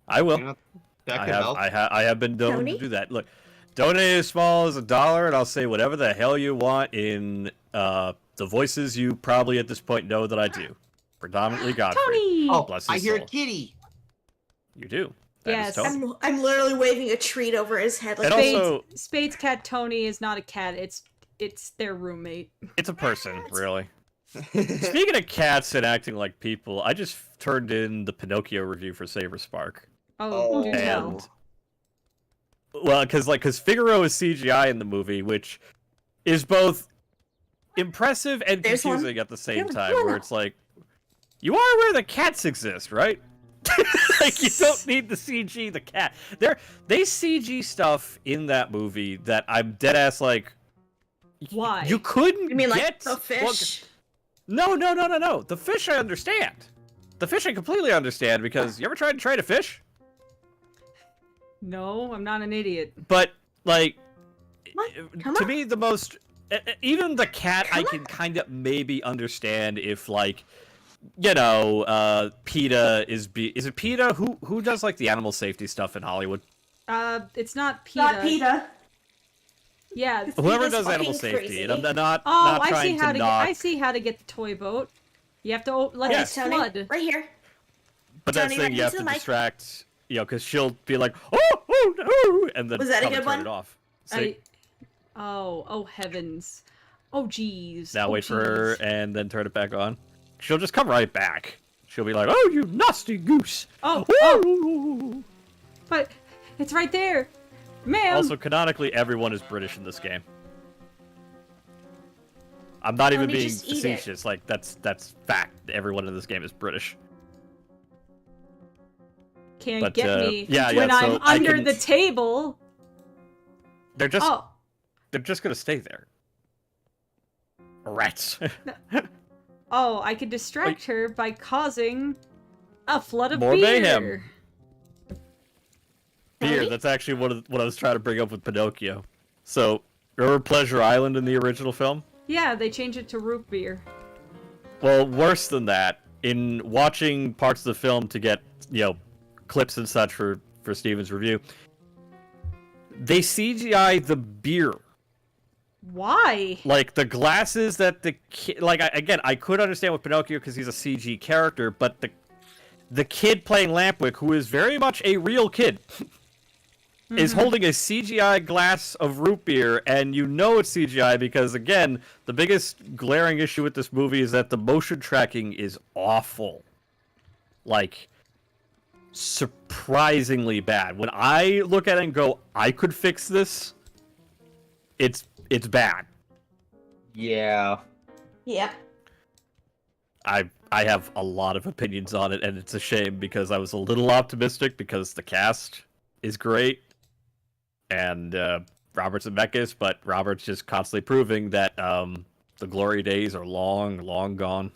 I will. You know, that I could have help. I have been known Tony? to do that. Look, donate as small as $1 and I'll say whatever the hell you want in the voices you probably at this point know that I do. Predominantly Godfrey. Tony! Oh, Bless I his hear soul. Kitty. You do. That is Yes. Tony. I'm literally waving a treat over his head. Like, And also- Spade's cat Tony is not a cat, it's their roommate. It's a person, really. Speaking of cats and acting like people, I just turned in the Pinocchio review for Saber Spark. Oh, do tell. And well, because Figaro is CGI in the movie, which is both impressive and There's one. confusing at the same Come time. on. Where it's like, you are aware that cats exist, right? Like you don't need the CG the cat. They CG stuff in that movie that I'm dead ass like. Why? You couldn't you mean like get the fish? No. The fish I understand. The fish I completely understand because you ever tried to trade a fish? No, I'm not an idiot. But like, What? Come to on. me, the most even the cat I Come can kind of maybe understand if like, PETA is it PETA who does like the animal safety stuff in Hollywood? It's not PETA. Not PETA. Yeah. Whoever PETA's does animal fucking safety, crazy. and I'm not Oh, not I trying see how to knock. I see how to get the toy boat. You have to let Yeah. it Tony, flood. right here. But that's the Tony, thing, you right have into to the mic. distract, because she'll be like, oh no, and then Was that a probably good turn one? it off. See? Oh heavens. Oh jeez. Now Oh, wait for her jeez. and then turn it back on. She'll just come right back. She'll be like, "Oh, you nasty goose!" Oh, Woo! but it's right there. Ma'am! Also, canonically, everyone is British in this game. I'm not even Tony, being just eat it. facetious. Like, that's fact. Everyone in this game is British. Can't But, get me yeah, when so I'm I under can- the table. They're just Oh, they're just gonna stay there. Rats. oh, I could distract her by causing a flood of More beer. mayhem. Beer. Tony? That's actually what I was trying to bring up with Pinocchio. So, remember Pleasure Island in the original film? Yeah, they changed it to root beer. Well, worse than that, in watching parts of the film to get, clips and such for Steven's review, they CGI the beer. Why? Like, the glasses that the kid... Like, I could understand with Pinocchio because he's a CG character, but the kid playing Lampwick, who is very much a real kid, is holding a CGI glass of root beer, and you know it's CGI because, again, the biggest glaring issue with this movie is that the motion tracking is awful. Like, surprisingly bad. When I look at it and go, I could fix this, it's bad. Yeah. Yep. I have a lot of opinions on it, and it's a shame because I was a little optimistic because the cast is great, and Robert Zemeckis, but Robert's just constantly proving that the glory days are long, long gone.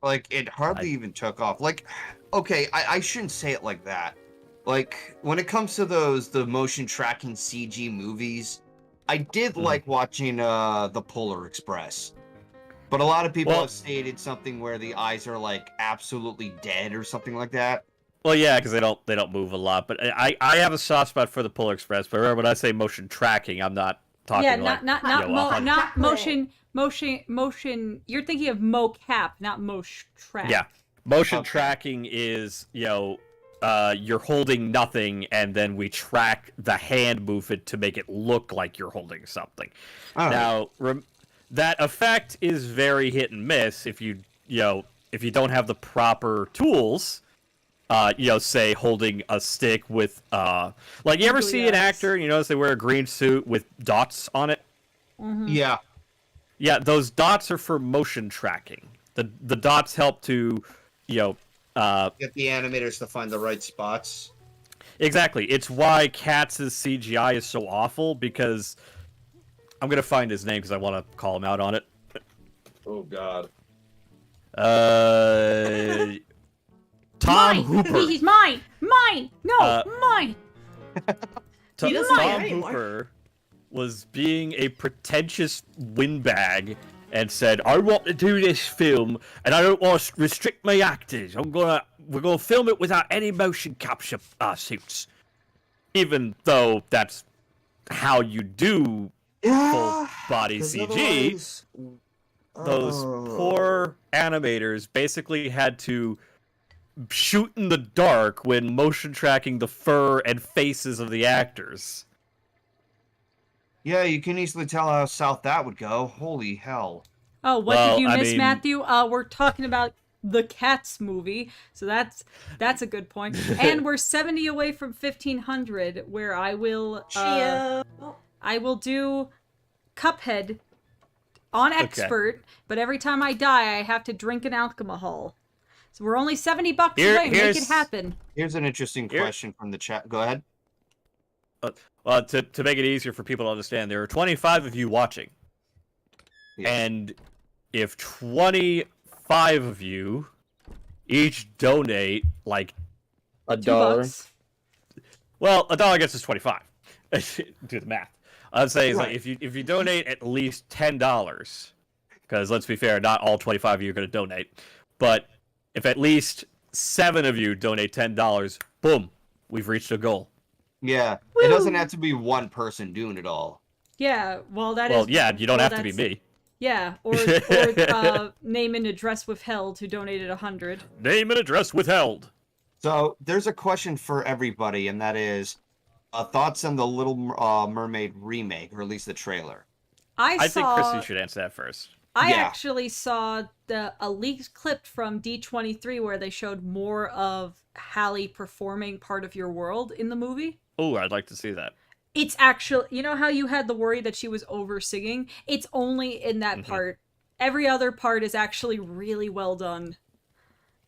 Like, it hardly even took off. Like, okay, I shouldn't say it like that. Like, when it comes to the motion tracking CG movies, I did like watching the Polar Express. But a lot of people have stated something where the eyes are, like, absolutely dead or something like that. Well, yeah, because they don't move a lot. But I have a soft spot for the Polar Express. But remember, when I say motion tracking, I'm not talking Yeah, like not motion. You're thinking of mocap, not motion track. Yeah, motion Okay. tracking is you're holding nothing, and then we track the hand movement to make it look like you're holding something. All right. Now, that effect is very hit and miss if you don't have the proper tools. Say holding a stick with like you ever see an actor and you notice they wear a green suit with dots on it? Yeah. Yeah, those dots are for motion tracking. The dots help to Get the animators to find the right spots. exactly. It's why Katz's CGI is so awful because I'm gonna find his name because I want to call him out on it. Oh, God. Tom Mine! Hooper. He's mine! Mine! No, mine! He doesn't Tom care anymore. Hooper was being a pretentious windbag and said, "I want to do this film, and I don't want to restrict my actors. We're gonna film it without any motion capture suits, even though that's how you do full body CG." Those poor animators basically had to shoot in the dark when motion tracking the fur and faces of the actors. Yeah, you can easily tell how south that would go. Holy hell. Oh, what Well, did you I miss, mean- Matthew? We're talking about the Cats movie, so that's a good point. And we're 70 away from 1500, where I will do Cuphead on expert, but every time I die, I have to drink an alcohol. So we're only $70 away. Make it happen. Here's an interesting question from the chat. Go ahead. Well, to make it easier for people to understand, there are 25 of you watching. Yeah. And if 25 of you each donate, like, $2. well, $1 gets us 25. Do the math. I'd say is like Right. if you donate at least $10, because let's be fair, not all 25 of you are going to donate, but if at least 7 of you donate $10, boom, we've reached a goal. Yeah. Woo! It doesn't have to be one person doing it all. Yeah, well, You don't have to be me. Yeah, or name and address withheld who donated 100. Name and address withheld. So there's a question for everybody, and that is thoughts on the Little Mermaid remake, or at least the trailer. I think Chrissy should answer that first. I Yeah. actually saw a leaked clip from D23 where they showed more of Hallie performing part of your world in the movie. Oh, I'd like to see that. It's actually, you know how you had the worry that she was over singing? It's only in that part. Every other part is actually really well done.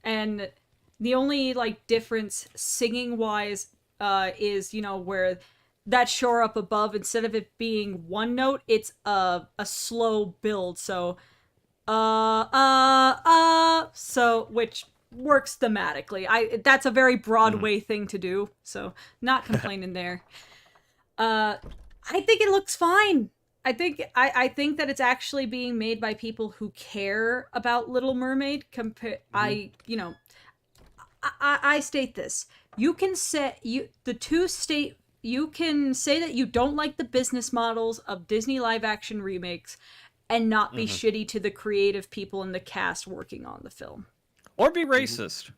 And the only like difference singing wise is, you know, where that shore up above, instead of it being one note, it's a slow build. So so which works thematically. That's a very Broadway thing to do. So not complaining there. I think it looks fine. I think that it's actually being made by people who care about Little Mermaid. I state this. You can say you can say that you don't like the business models of Disney live action remakes and not be shitty to the creative people in the cast working on the film. Or be racist.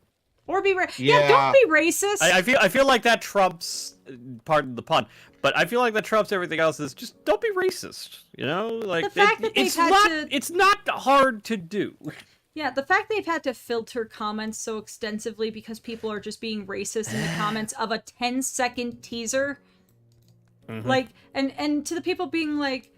Or be yeah, don't be racist. I feel like that trumps, pardon the pun, but I feel like that trumps everything else. Is just don't be racist. You know, like the fact that it's not hard to do. Yeah, the fact they've had to filter comments so extensively because people are just being racist in the comments of a 10-second teaser. Like, and to the people being like,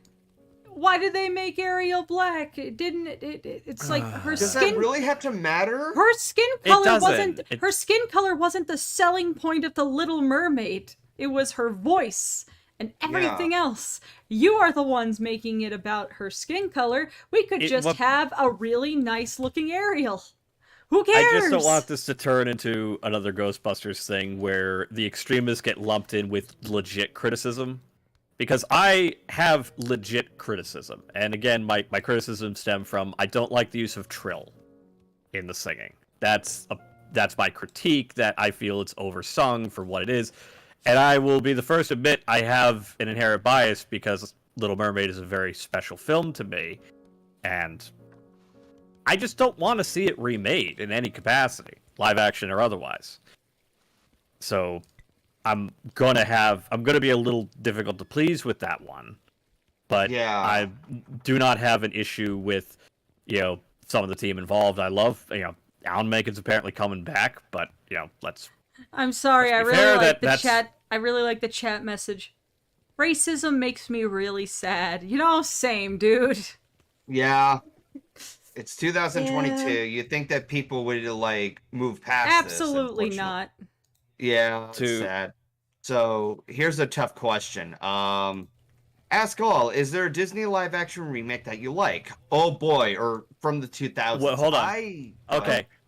why did they make Ariel black? It's like her Does skin. that really have to matter? Her skin color doesn't. Her skin color wasn't the selling point of the Little Mermaid. It was her voice and everything else. You are the ones making it about her skin color. We could just have a really nice looking Ariel. Who cares? I just don't want this to turn into another Ghostbusters thing where the extremists get lumped in with legit criticism. Because I have legit criticism. And again, my criticism stem from I don't like the use of trill in the singing. That's my critique, that I feel it's oversung for what it is. And I will be the first to admit I have an inherent bias because Little Mermaid is a very special film to me. And I just don't want to see it remade in any capacity, live action or otherwise. So I'm gonna be a little difficult to please with that one. But I do not have an issue with, you know, some of the team involved. I love, you know, Alan Menken's apparently coming back, but, you know, I'm sorry, I really like the chat. I really like the chat message. Racism makes me really sad. You know, same, dude. Yeah. It's 2022. Yeah. You'd think that people would, like, move past Absolutely not. Yeah, it's sad. So, here's a tough question. Ask all, is there a Disney live-action remake that you like? Oh boy, or from the 2000s? Well, hold on.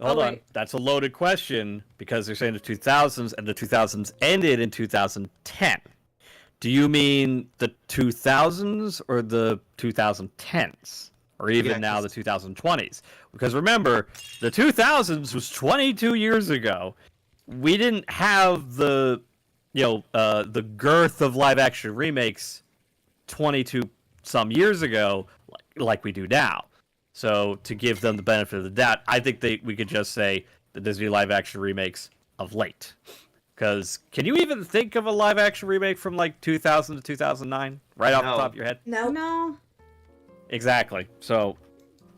Hold on. That's a loaded question, because they're saying the 2000s, and the 2000s ended in 2010. Do you mean the 2000s or the 2010s? Or even now the 2020s? Because remember, the 2000s was 22 years ago. We didn't have the girth of live-action remakes 22 some years ago like we do now. So to give them the benefit of the doubt, I think we could just say the Disney live-action remakes of late. Because can you even think of a live-action remake from like 2000 to 2009? Right off the top of your head? No. Exactly. So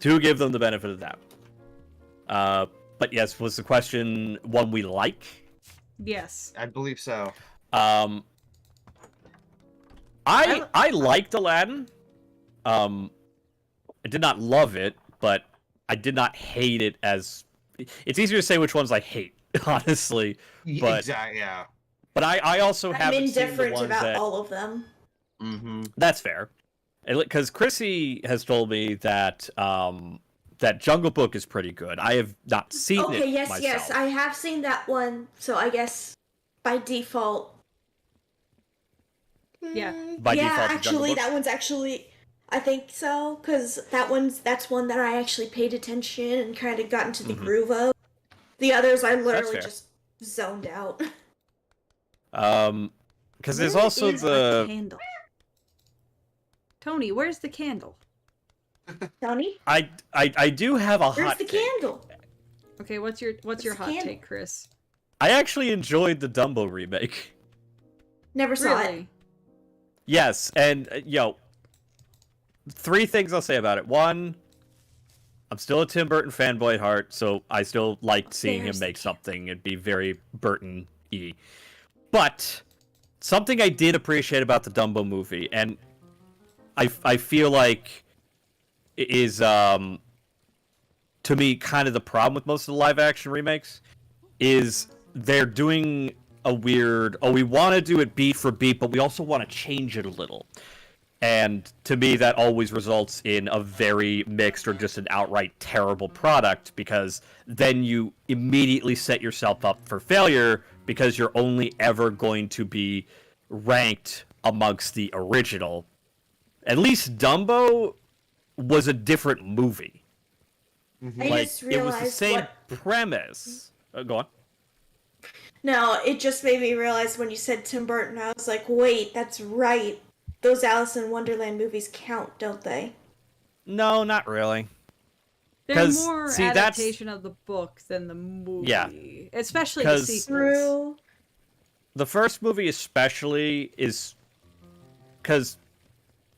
to give them the benefit of the doubt. But yes, was the question one we like? Yes. I believe so. I liked Aladdin. I did not love it, but I did not hate it as... It's easier to say which ones I hate, honestly. But, exactly, yeah. But I also haven't seen the ones about that... all of them. Mm-hmm. That's fair. Because Chrissy has told me that that Jungle Book is pretty good. I have not seen it myself. Yes, I have seen that one. So I guess by default... Yeah. By default, actually, that one's actually... I think so, because that's one that I actually paid attention and kind of got into the groove of. The others, I literally just zoned out. Because there's also the candle. Tony, where's the candle? Tony? I do have a Where's hot the take. candle? Okay, what's your hot take, Chris? I actually enjoyed the Dumbo remake. Never saw it. Yes, and three things I'll say about it. One, I'm still a Tim Burton fanboy at heart, so I still liked seeing him make something and be very Burton-y. But something I did appreciate about the Dumbo movie, and I feel like it is to me kind of the problem with most of the live action remakes is they're doing a weird, we want to do it beat for beat, but we also want to change it a little. And to me, that always results in a very mixed or just an outright terrible product, because then you immediately set yourself up for failure, because you're only ever going to be ranked amongst the original. At least Dumbo was a different movie. I Like, just it was the realized same what... premise. Go on. No, it just made me realize when you said Tim Burton, I was like, wait, that's right. Those Alice in Wonderland movies count, don't they? No, not really. They're 'Cause, more see, that's- adaptation of the book than the movie. Yeah. Especially the 'Cause- sequels. True. The first movie especially is... Because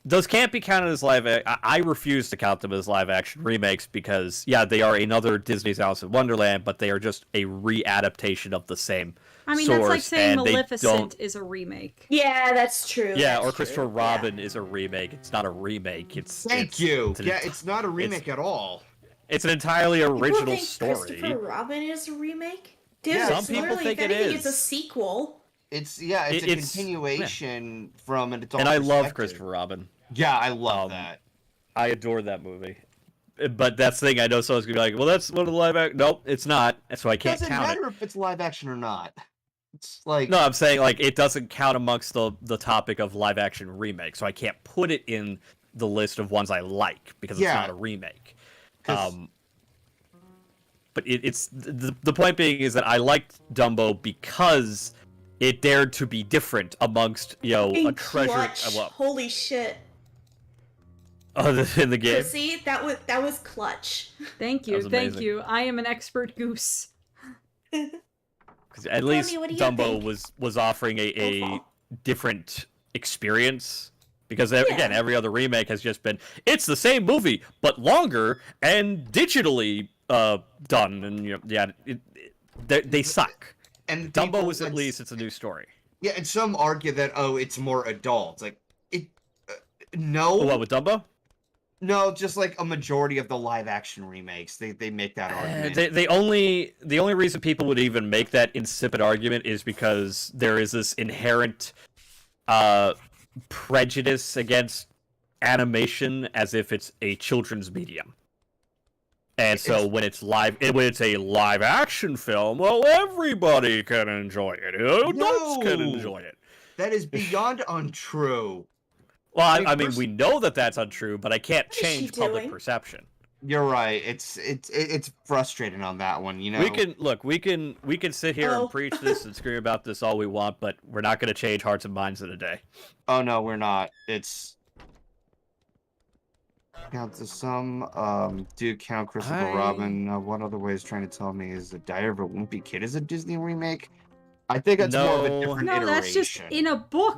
those can't be counted as live... I refuse to count them as live-action remakes because, yeah, they are another Disney's Alice in Wonderland, but they are just a re-adaptation of the same I mean, source, that's like saying and they Maleficent don't... is a remake. Yeah, that's true. Yeah, that's or Christopher true. Robin is a remake. It's not a remake. Thank you. It's an Yeah, it's not a remake at all. It's an entirely Yeah. original People think story. Christopher Robin is a remake? Dude, Yeah, some it's people literally, think if it anything, it's a is. sequel. It's a It's- continuation from an adult And I love perspective. Christopher Robin. Yeah, I love that. I adore that movie. But that's the thing, I know someone's gonna be like, well, that's one of the live action. Nope, it's not. So I can't Doesn't count matter it. if it's live action or not. It's like No, I'm saying like it doesn't count amongst the topic of live action remake, so I can't put it in the list of ones I like because it's Yeah. not a remake. 'Cause- But it's the point being is that I liked Dumbo because it dared to be different amongst a In treasure. Clutch. Holy shit. In the game. See, that was clutch. Thank you, was thank amazing. you. I am an expert goose. 'Cause at Tell least me, what do you Dumbo think? was offering a Overall. different experience. Because again, every other remake has just been it's the same movie but longer and digitally done, and they suck. and Dumbo people- was at least it's a new story. Yeah, and some argue that it's more adult. Like it, no, What with Dumbo? no, just like a majority of the live action remakes, they make that argument. The only reason people would even make that insipid argument is because there is this inherent prejudice against animation as if it's a children's medium. And so when it's a live action film, well, everybody can enjoy it. Adults can No. enjoy it. That is beyond untrue. Well, Like, I mean, first- we know that that's untrue, but I can't What is she change public doing? perception. You're right. It's frustrating on that one. You know, We can sit here Oh. and preach this and scream about this all we want, but we're not going to change hearts and minds in a day. Oh no, we're not. It's count to some do count Christopher Robin. One other way is trying to tell me is the Diary of a Wimpy Kid is a Disney remake. I think it's more of a No. different No, iteration. that's just in a book.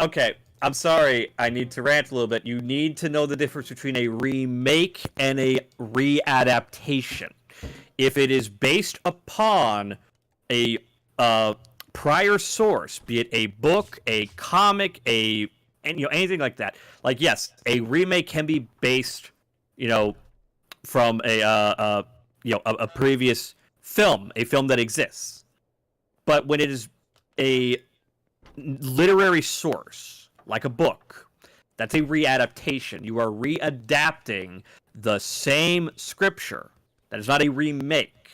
Okay. I'm sorry. I need to rant a little bit. You need to know the difference between a remake and a readaptation. If it is based upon a prior source, be it a book, a comic, anything like that. Like, yes, a remake can be based, from a previous film, a film that exists. But when it is a literary source, like a book, that's a readaptation. You are readapting the same scripture. That is not a remake.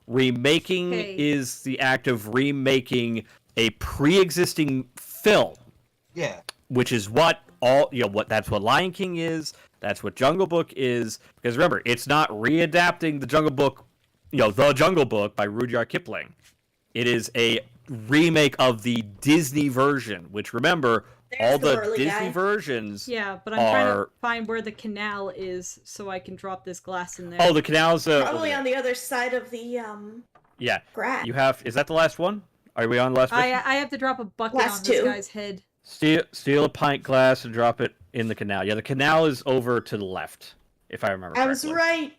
Remaking Okay. is the act of remaking a pre-existing film, Yeah. which is what that's what Lion King is. That's what Jungle Book is. Because remember, it's not readapting the Jungle Book, the Jungle Book by Rudyard Kipling. It is a remake of the Disney version, which remember, There's all the the burly Disney guy. versions. Yeah, but I'm trying are... to find where the canal is so I can drop this glass in there. Oh, the canal's Probably on the other side of the yeah. grass. You have. Is that the last one? Are we on the last one? I have to drop a bucket Last on this two. guy's head. Steal a pint glass and drop it in the canal. Yeah, the canal is over to the left, if I remember I was correctly.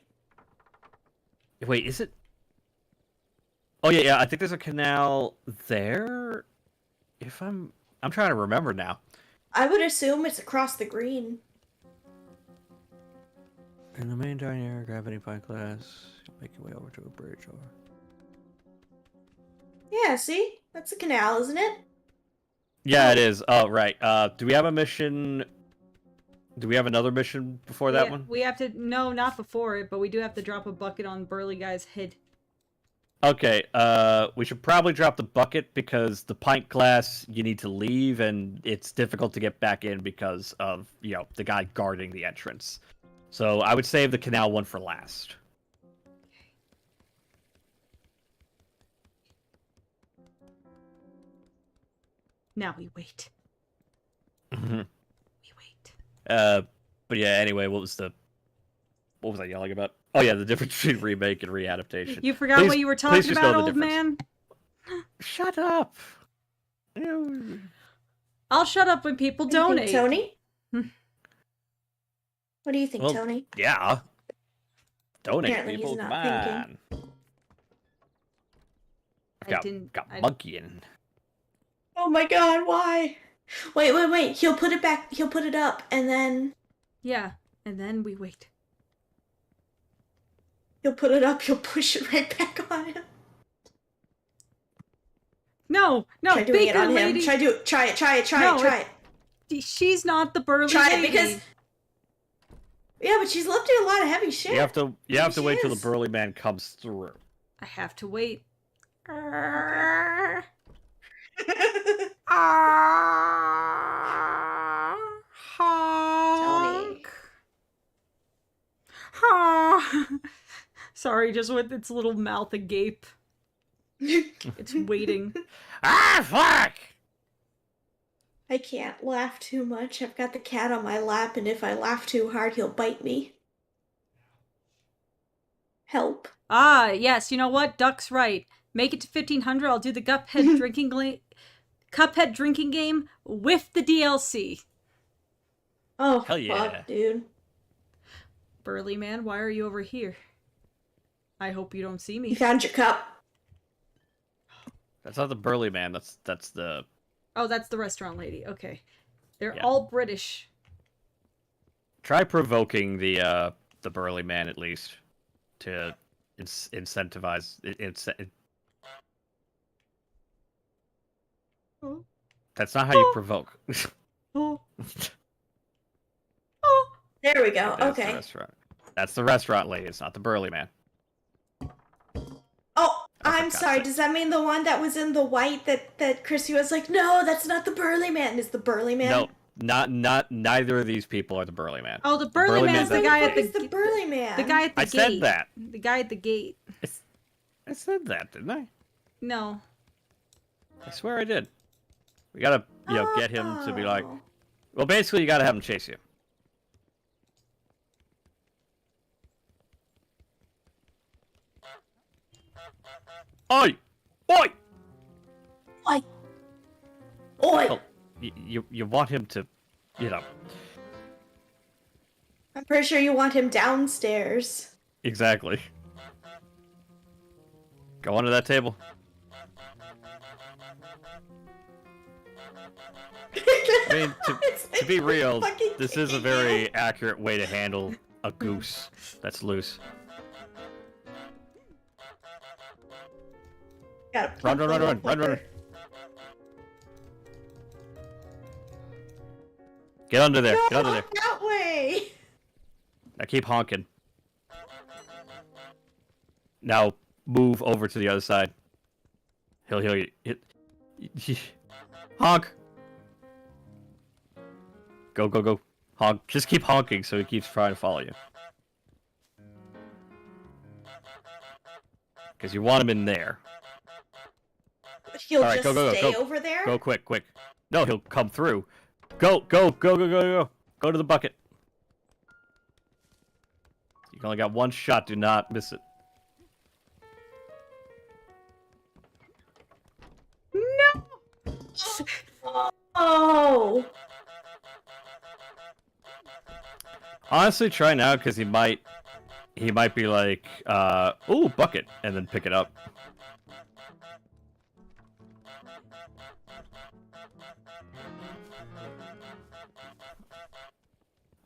right. Wait, is it? Oh yeah. I think there's a canal there. If I'm I'm trying to remember now. I would assume it's across the green. In the main dining area, grab any pint glass, make your way over to a bridge or... Yeah, see? That's a canal, isn't it? Yeah, it is. Oh, right. Do we have a mission? Do we have another mission before that one? We have to... No, not before it, but we do have to drop a bucket on Burly Guy's head. Okay, we should probably drop the bucket because the pint glass you need to leave and it's difficult to get back in because of, the guy guarding the entrance. So I would save the canal one for last. Now we wait. Mm-hmm. We wait. But yeah, anyway, what was I yelling about? Oh yeah, the difference between remake and readaptation. You forgot what you were talking about, old man? Shut up. I'll shut up when people donate. Tony? What do you think, Well, Tony? Yeah. Donate, Apparently people. he's Come not on. Got monkey in. Oh my god, why? Wait. He'll put it back. He'll put it up, and then... Yeah, and then we wait. He'll put it up, he'll push it right back on him. No, Try doing Baker it on lady. him. Try it. She's not the burly Try lady. it, because... Yeah, but she's lifting a lot of heavy shit. You have to wait till the is. burly man comes through. I have to wait. Honk. Tony. Sorry, just with its little mouth agape. It's waiting. Fuck! I can't laugh too much. I've got the cat on my lap, and if I laugh too hard, he'll bite me. Help. Ah, yes, you know what? Duck's right. Make it to 1500, I'll do the Cuphead drinking game with the DLC. Oh, Hell yeah. fuck, dude. Burly man, why are you over here? I hope you don't see You me. found your cup. That's not the burly man. That's the... Oh, that's the restaurant lady. Okay. They're Yeah. all British. Try provoking the burly man at least to incentivize. Oh. That's not how you provoke. Oh. There we go. That's Okay. the restaurant. That's the restaurant lady. It's not the burly man. Oh, I'm God's sorry. sake. Does that mean the one that was in the white that Chrissy was like, no, that's not the burly man? Is the burly man? No, neither of these people are the burly man. Oh, the burly burly man's man's the guy at Who's the burly man? the guy at the I gate. said that. The guy at the gate. I said that, didn't I? No. I swear I did. We gotta, get him to be like. Oh. Well, basically, you gotta have him chase you. Oi! Oi! Oi! Oi! Well, you want him to, I'm pretty sure you want him downstairs. Exactly. Go under that table. I mean, to be real, this is a very accurate way to handle a goose that's loose. Run. Get under there. No, Get under there. that way. Now keep honking. Now move over to the other side. He'll heal you. Honk. Go. Honk. Just keep honking so he keeps trying to follow you. Because you want him in there. He'll All right, just go. stay over there? Go quick. No, he'll come through. Go. Go to the bucket. You only got one shot. Do not miss it. No! Oh! Honestly, try now because he might be like, ooh, bucket, and then pick it up.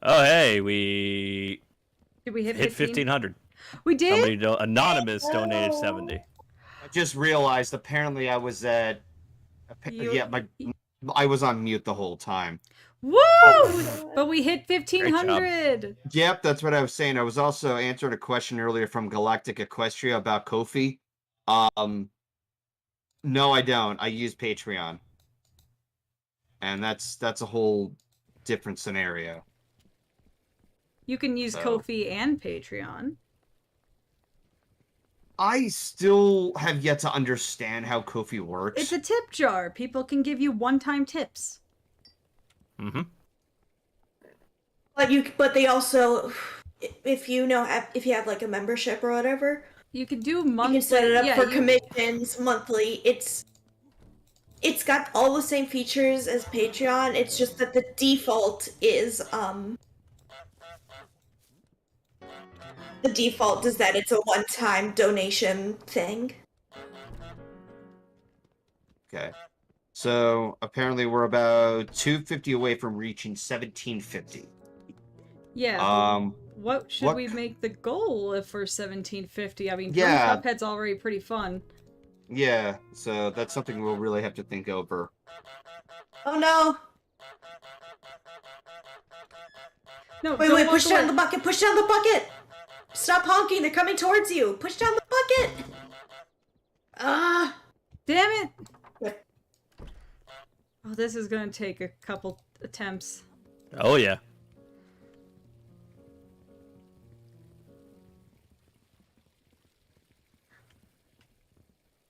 Oh, hey, we Did we hit hit 15? 1,500. We did? Somebody anonymous donated 70. I just realized apparently I was at. You- I was on mute the whole time. Woo! God. But we hit 1,500. Yep, that's what I was saying. I was also answering a question earlier from Galactic Equestria about Kofi. No, I don't. I use Patreon, and that's a whole different scenario. You can use So. Ko-fi and Patreon. I still have yet to understand how Kofi works. It's a tip jar. People can give you one-time tips. Mm-hmm. But they also, if you have like a membership or whatever, You can do monthly. you can set it up for you- commissions monthly. It's got all the same features as Patreon. It's just that the default is that it's a one-time donation thing. Okay. So apparently we're about 250 away from reaching 1750. Yeah. What should what- we make the goal if for 1750? I mean, Yeah. Cuphead's already pretty fun. Yeah, so that's something we'll really have to think over. Oh no! No, Wait, don't walk push down away. the bucket! Push down the bucket! Stop honking! They're coming towards you! Push down the bucket! Ah! Damn it! Yep. Oh, this is gonna take a couple attempts. Oh, yeah.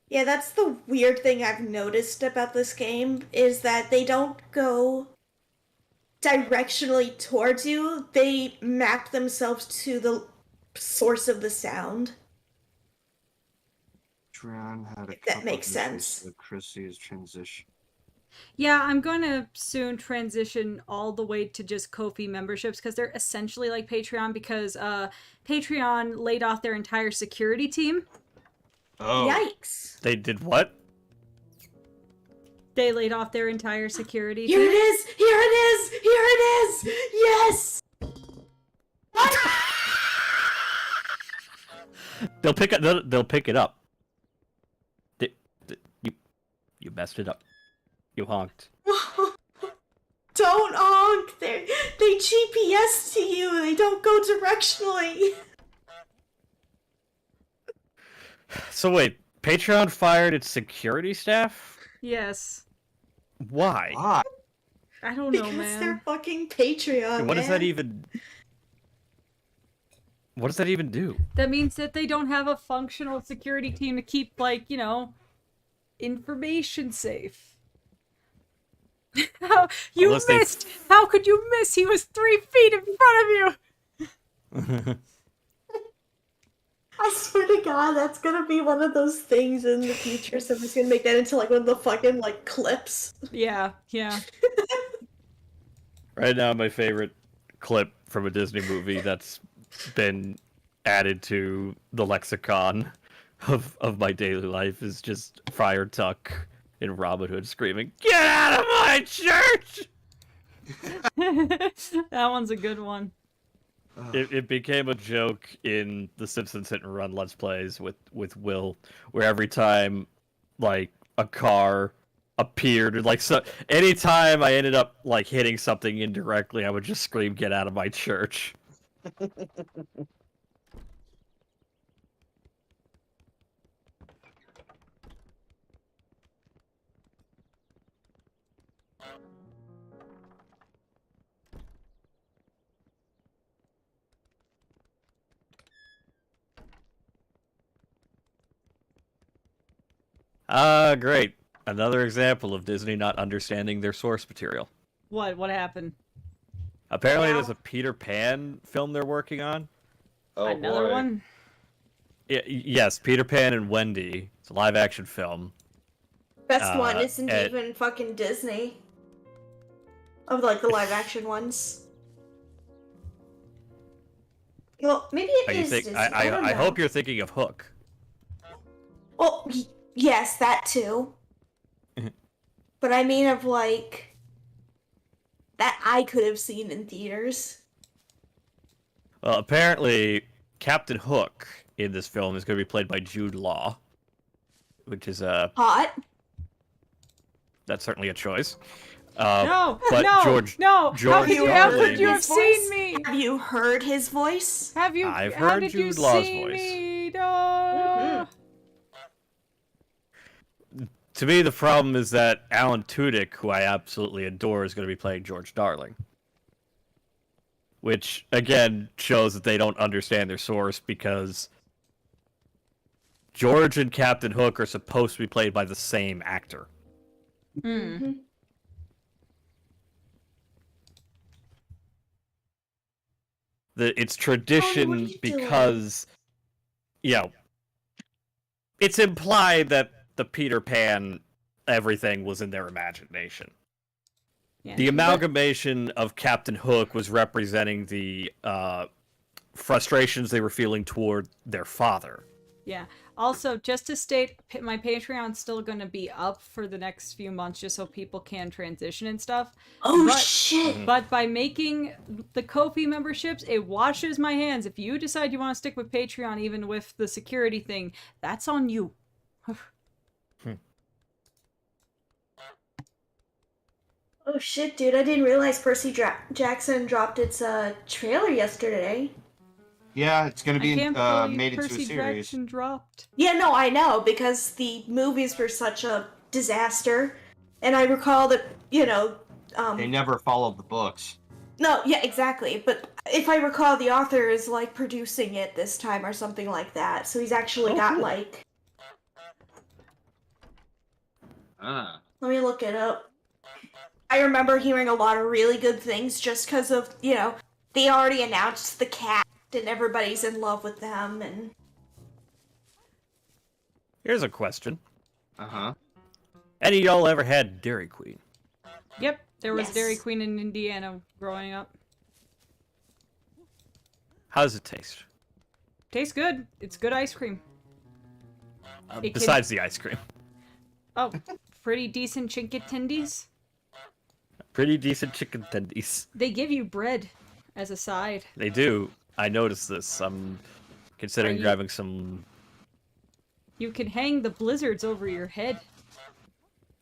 Yeah, that's the weird thing I've noticed about this game, is that they don't go directionally towards you, they map themselves to the source of the sound. Tron had a If that couple makes of issues sense. with Chrissy's transition. Yeah, I'm going to soon transition all the way to just Ko-fi memberships because they're essentially like Patreon because Patreon laid off their entire security team. Oh, Yikes. They did what? They laid off their entire security Here it team. is! Here it is! Here it is! Yes! They'll pick it up. You messed it up. You honked. Don't honk! They GPS to you! They don't go directionally! So wait, Patreon fired its security staff? Yes. Why? why? I don't know, Because man. they're fucking Patreon, What does that man. even... What does that even do? That means that they don't have a functional security team to keep, like, you know, information safe. How you Unless they- missed? How could you miss? He was 3 feet in front of you. I swear to God, that's gonna be one of those things in the future. Someone's gonna make that into like one of the fucking like clips. Yeah, yeah. Right now, my favorite clip from a Disney movie that's been added to the lexicon of my daily life is just Friar Tuck in Robin Hood screaming, "Get out of my church!" That one's a good one. It became a joke in the Simpsons Hit and Run Let's Plays with Will, where every time like a car appeared, like so, anytime I ended up like hitting something indirectly, I would just scream, "Get out of my church!" Ah, great. Another example of Disney not understanding their source material. What? What happened? Apparently, Yeah. there's a Peter Pan film they're working on. Oh, Another boy. one? Yes, Peter Pan and Wendy. It's a live-action film. Best one isn't and- even fucking Disney. Of like the live action ones. Well, maybe it Are you is think? Disney. I don't I know. hope you're thinking of Hook. Well, yes, that too. but I mean of like that I could have seen in theaters. Well, apparently, Captain Hook in this film is going to be played by Jude Law, which is Hot. that's certainly a choice. No, but no, George, no. George How could Darling- you have His seen voice? me? Have you heard his voice? Have you? I've how heard did you Jude Law's see voice. me? No. To me, the problem is that Alan Tudyk, who I absolutely adore, is going to be playing George Darling. Which, again, shows that they don't understand their source, because George and Captain Hook are supposed to be played by the same actor. Hmm. It's Tony, what are tradition you doing? because, you know, it's implied that the Peter Pan everything was in their imagination. Yeah. The amalgamation of Captain Hook was representing the frustrations they were feeling toward their father. Yeah. Also, just to state, my Patreon's still going to be up for the next few months just so people can transition and stuff. Oh But- shit! But by making the Ko-fi memberships, it washes my hands. If you decide you want to stick with Patreon, even with the security thing, that's on you. Oh shit, dude! I didn't realize Percy Jackson dropped its trailer yesterday. Yeah, it's going to I be can't believe made into a Percy series. Jackson dropped. Yeah, no, I know because the movies were such a disaster, and I recall that They never followed the books. No, yeah, exactly. But if I recall, the author is like producing it this time or something like that. So he's actually got cool. like. Ah. Let me look it up. I remember hearing a lot of really good things just because of they already announced the cast and everybody's in love with them and. Here's a question. Uh-huh. Any of y'all ever had Dairy Queen? Yep, there was Yes. Dairy Queen in Indiana growing up. How does it taste? Tastes good. It's good ice cream. It can- Besides the ice cream. Oh, pretty decent chinkatendies. Pretty decent chicken tendies. They give you bread as a side. They do. I noticed this. I'm considering Are you- grabbing some... You can hang the blizzards over your head.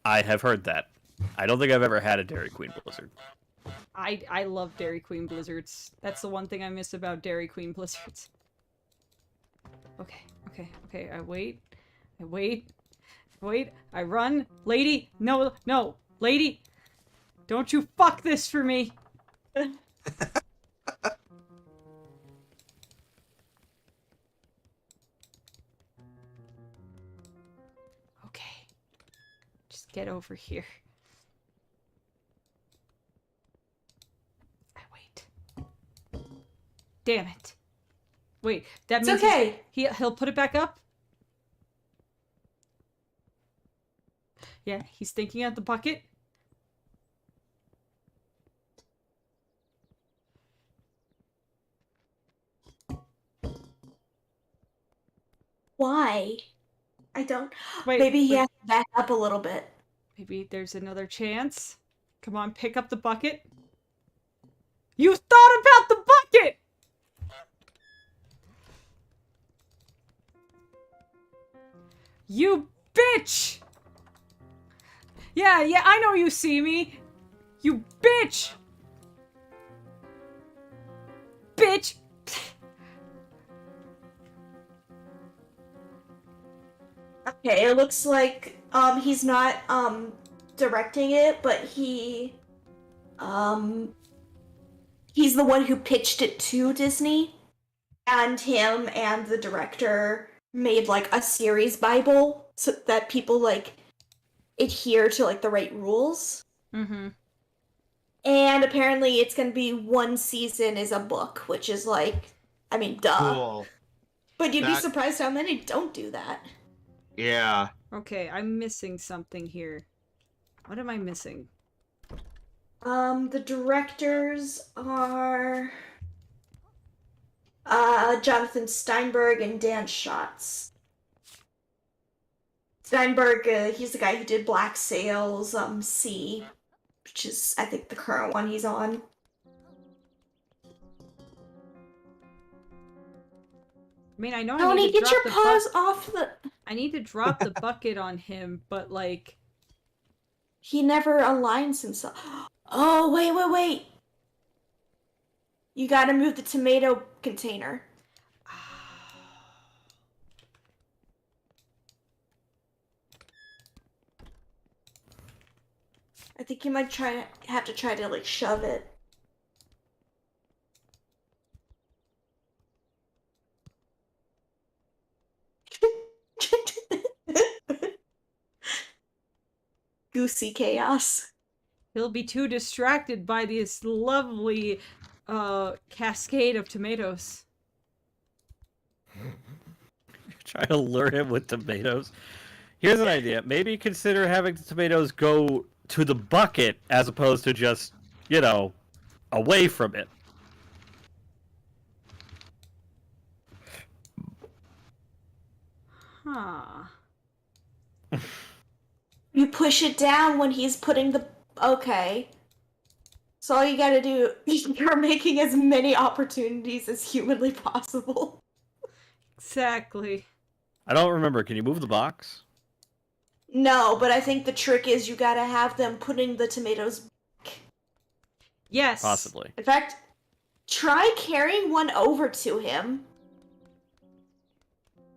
I have heard that. I don't think I've ever had a Dairy Queen Blizzard. I love Dairy Queen blizzards. That's the one thing I miss about Dairy Queen blizzards. Okay. I wait. I run. Lady, no, lady. Don't you fuck this for me. Okay. Just get over here. I wait. Damn it. Wait, that It's means okay. he'll put it back up? Yeah, he's thinking at the bucket. Why? I don't. Wait, Maybe he wait. has to back up a little bit. Maybe there's another chance. Come on, pick up the bucket. You thought about the bucket! You bitch! Yeah, I know you see me. You bitch! Bitch! Okay, it looks like he's not directing it, but he's the one who pitched it to Disney, and him and the director made like a series bible so that people like adhere to like the right rules. Mm-hmm. And apparently it's gonna be one season is a book, which is like, I mean, duh. Cool. But you'd be That- surprised how many don't do that. Yeah. Okay, I'm missing something here. What am I missing? The directors are Jonathan Steinberg and Dan Schatz. Steinberg, he's the guy who did Black Sails, C, which is, I think, the current one he's on. I mean, I know I Tony, need to get drop your the paws off the... I need to drop the bucket on him, but like... He never aligns himself. Oh, wait. You gotta move the tomato container. I think you might have to try to, like, shove it. Goosey chaos. He'll be too distracted by this lovely cascade of tomatoes. Try to lure him with tomatoes. Here's an idea. Maybe consider having the tomatoes go to the bucket as opposed to just, away from it. Huh. You push it down when he's putting the... Okay. So all you gotta do, you're making as many opportunities as humanly possible. Exactly. I don't remember. Can you move the box? No, but I think the trick is you gotta have them putting the tomatoes back. Yes. Possibly. In fact, try carrying one over to him.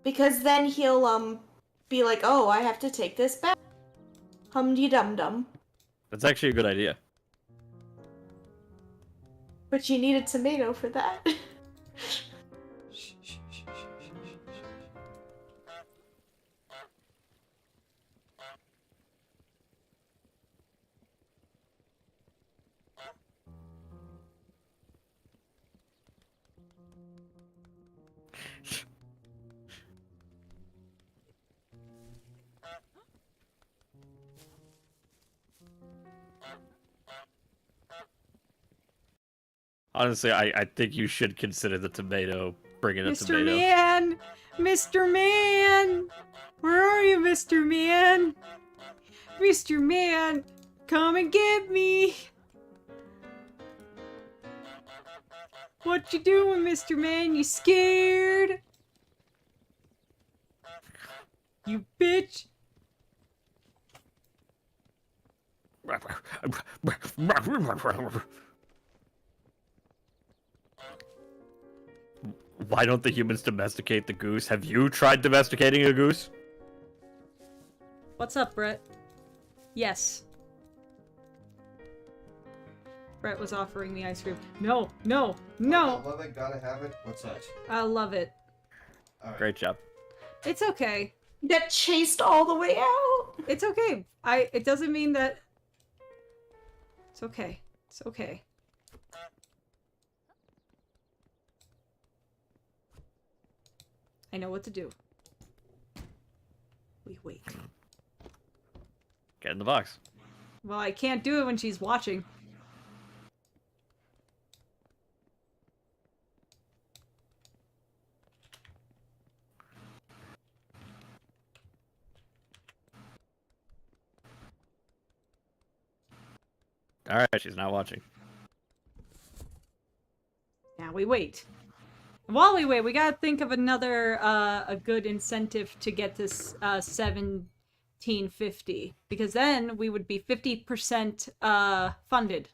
Because then he'll, be like, oh, I have to take this back. Hum-de-dum-dum. That's actually a good idea. But you need a tomato for that. Honestly, I think you should consider the tomato, bringing a Mr. tomato. Man! Mr. Man! Where are you, Mr. Man? Mr. Man! Come and get me! What you doing, Mr. Man? You scared? You bitch! Why don't the humans domesticate the goose? Have you tried domesticating a goose? What's up, Brett? Yes. Brett was offering me ice cream. No, no, no! Love it, gotta have it. What's that? I love it. All right. Great job. It's okay. Get chased all the way out. It's okay. It doesn't mean that... It's okay. It's okay. I know what to do. We wait. Get in the box. Well, I can't do it when she's watching. Alright, she's not watching. Now we wait. And while we wait, we gotta think of another, a good incentive to get this, 1750. Because then we would be 50%, funded.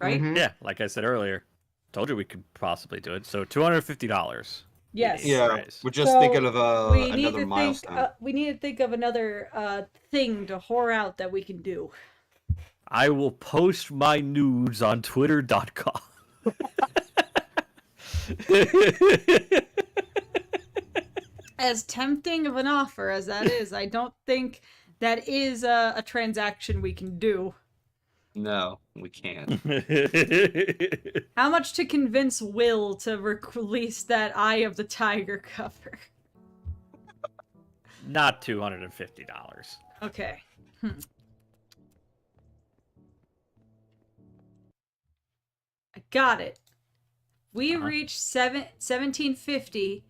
Right? Mhm. Yeah, like I said earlier. Told you we could possibly do it. So $250. Yes. Yeah, Right. we're just So, thinking of we need another to milestone. think. We need to think of another thing to whore out that we can do. I will post my nudes on twitter.com. As tempting of an offer as that is, I don't think that is a transaction we can do. No, we can't. How much to convince Will to release that Eye of the Tiger cover? Not $250. Okay. I got it. We reach 1750.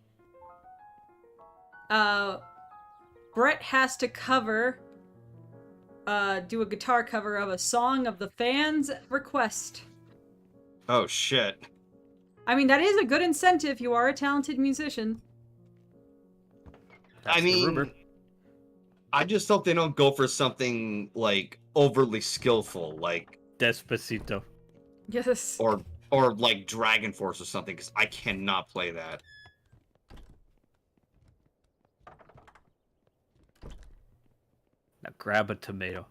Brett has to do a guitar cover of a song of the fans' request. Oh shit. I mean, that is a good incentive. You are a talented musician. That's I the rumor. mean, I just hope they don't go for something like overly skillful, like Despacito. Yes. or like Dragon Force or something, because I cannot play that. Now grab a tomato.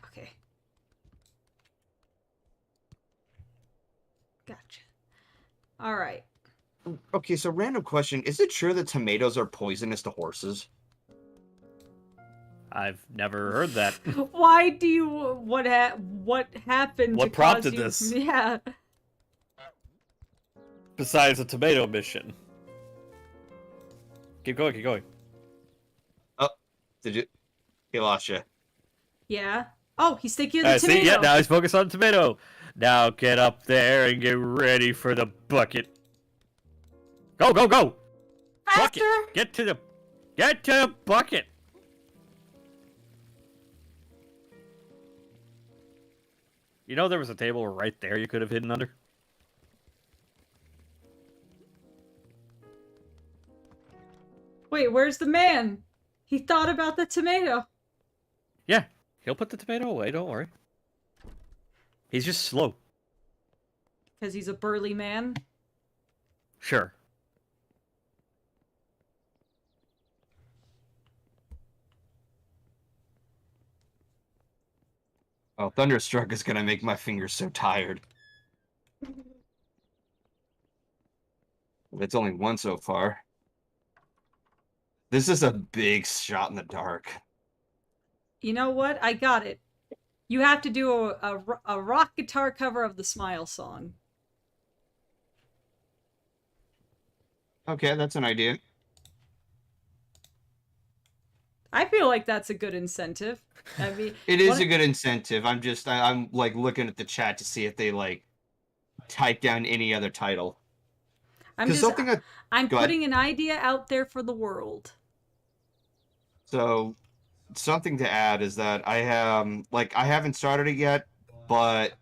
Okay. Gotcha. All right. Okay, so random question: is it true that tomatoes are poisonous to horses? I've never heard that. Why do you what happened? What to prompted cause you... this? Yeah. Besides the tomato mission. Keep going, keep going. Oh, did you? He lost you. Yeah. Oh, he's thinking of the Alright, tomato. see, yeah, now he's focused on the tomato. Now get up there and get ready for the bucket. Go, go, go! Bucket! Faster! Get to the bucket! You know there was a table right there you could have hidden under? Wait, where's the man? He thought about the tomato. Yeah, he'll put the tomato away, don't worry. He's just slow. Because he's a burly man. Sure. Oh, Thunderstruck is gonna make my fingers so tired. It's only one so far. This is a big shot in the dark. You know what? I got it. You have to do a rock guitar cover of the Smile song. Okay, that's an idea. I feel like that's a good incentive. I mean, It is what- a good incentive. I'm like looking at the chat to see if they like type down any other title. I'm Because just, something that I'm go ahead. putting an idea out there for the world. So something to add is that I haven't started it yet, but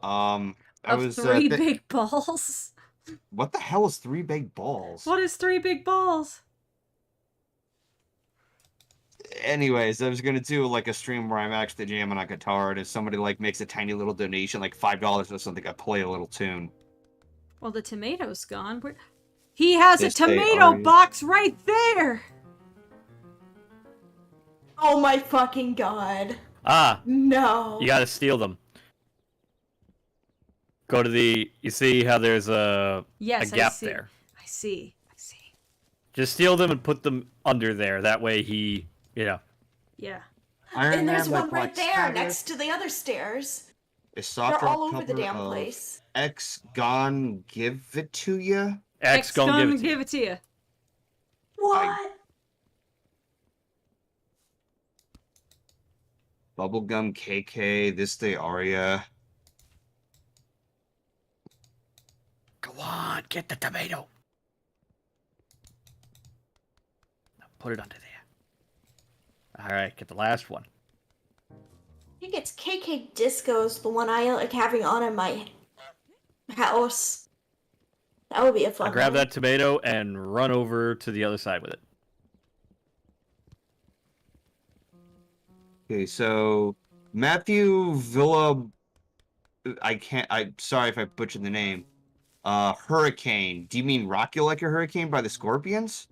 I Of was three big balls. what the hell is three big balls? What is three big balls? Anyways, I was gonna do like a stream where I'm actually jamming on guitar, and if somebody like makes a tiny little donation, like $5 or something, I play a little tune. Well, the tomato's gone. He has Yes, a they tomato are. box right there. Oh my fucking god. Ah, No. you gotta steal them. Go to you see how there's a Yes, gap I see. there. I see. Just steal them and put them under there. That way he, Yeah. And there's one right there next to the other stairs. They're all over the damn place. X Gone Give It To Ya. X gonna give it to you. you. What? Bubblegum KK, This Day Aria. Go on, get the tomato. Now put it under there. All right, get the last one. I think it's KK Disco's the one I like having on in my house. That would be a fun Now grab one. that tomato and run over to the other side with it. Okay, so Matthew Villa, I'm sorry if I butchered the name. Hurricane. Do you mean Rock You Like a Hurricane by the Scorpions?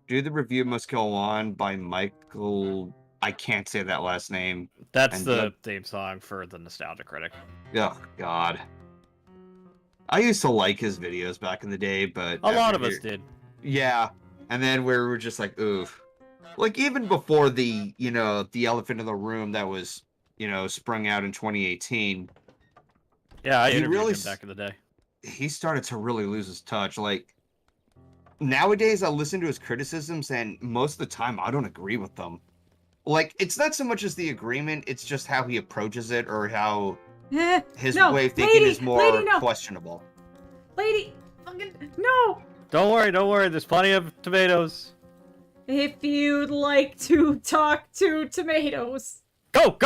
Do the Review Must Go On by Michael. I can't say that last name. That's And the theme song for the Nostalgia Critic. Oh, God. I used to like his videos back in the day, but... A lot of us did. Yeah, and then we were just like, oof. Like, even before the elephant in the room that was, sprung out in 2018, Yeah, I He interviewed really him back in the day. he started to really lose his touch. Like, nowadays I listen to his criticisms, and most of the time I don't agree with them. Like, it's not so much as the agreement, it's just how he approaches it, or how his No, way of thinking lady, is more lady, no. questionable. Lady, fucking no. Don't worry. There's plenty of tomatoes. If you'd like to talk to tomatoes. Go!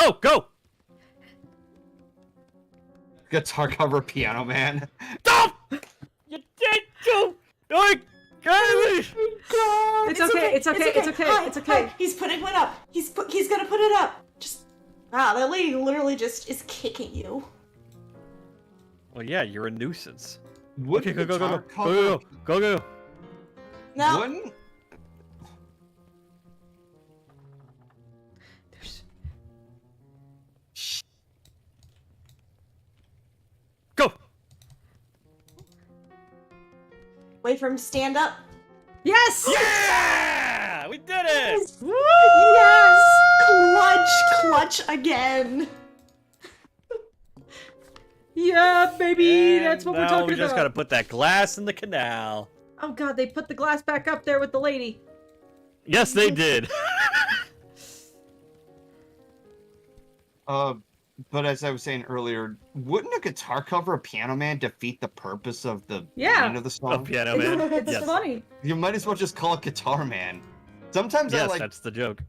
Guitar cover Piano Man. Stop! You did go! It's It's okay. Hi. He's putting one up. He's gonna put it up. Just that lady literally just is kicking you. Well, yeah, you're a nuisance. Wouldn't Okay, go. guitar cover- Go. No. Wouldn't Go! Wait for him to stand up. Yes! Yeah! We did it! Woo! Yes! Clutch again. Yeah, baby, And that's what we're now talking we just about. gotta put that glass in the canal. Oh god, they put the glass back up there with the lady. Yes, they did. But as I was saying earlier, wouldn't a guitar cover of Piano Man defeat the purpose of the Yeah. meaning of the A song? piano man. It's Yes. funny. You might as well just call it Guitar Man. Sometimes Yes, I like. that's the joke.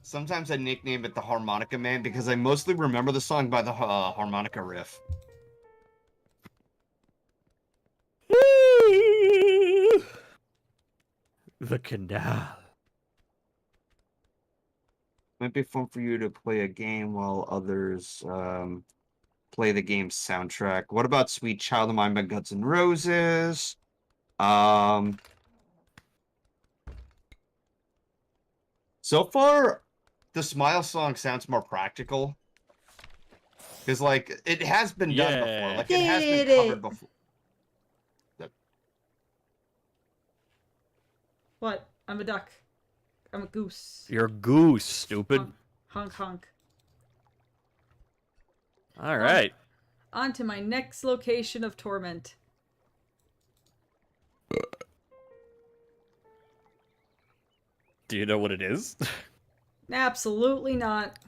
Sometimes I nickname it the Harmonica Man because I mostly remember the song by the harmonica riff. The canal. Might be fun for you to play a game while others play the game's soundtrack. What about Sweet Child of Mine by Guns N' Roses? So far, the Smile song sounds more practical. Because, like, it has been done before. Yeah. Like, it has been Did covered it. before. What? I'm a duck. I'm a goose. You're a goose, stupid. Honk. All right. On to my next location of torment. Do you know what it is? Absolutely not.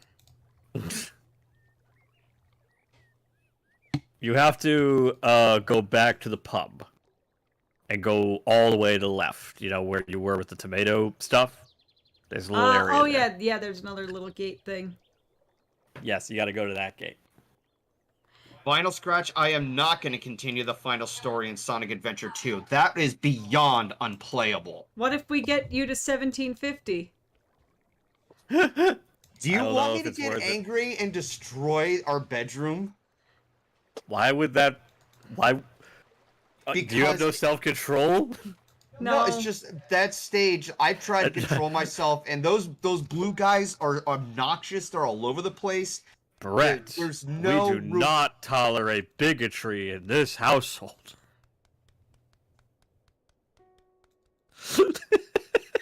You have to go back to the pub and go all the way to the left. You know where you were with the tomato stuff. There's a little area. Oh there. yeah. There's another little gate thing. Yes, you got to go to that gate. Final Scratch, I am not going to continue the final story in Sonic Adventure 2. That is beyond unplayable. What if we get you to 1750? Do you I don't know want me if to it's get worth it. angry and destroy our bedroom? Why would that? Why? Do you have no Because- self-control? No. It's just that stage. I tried to control myself, and those blue guys are obnoxious. They're all over the place. Brett, There's no we do room- not tolerate bigotry in this household.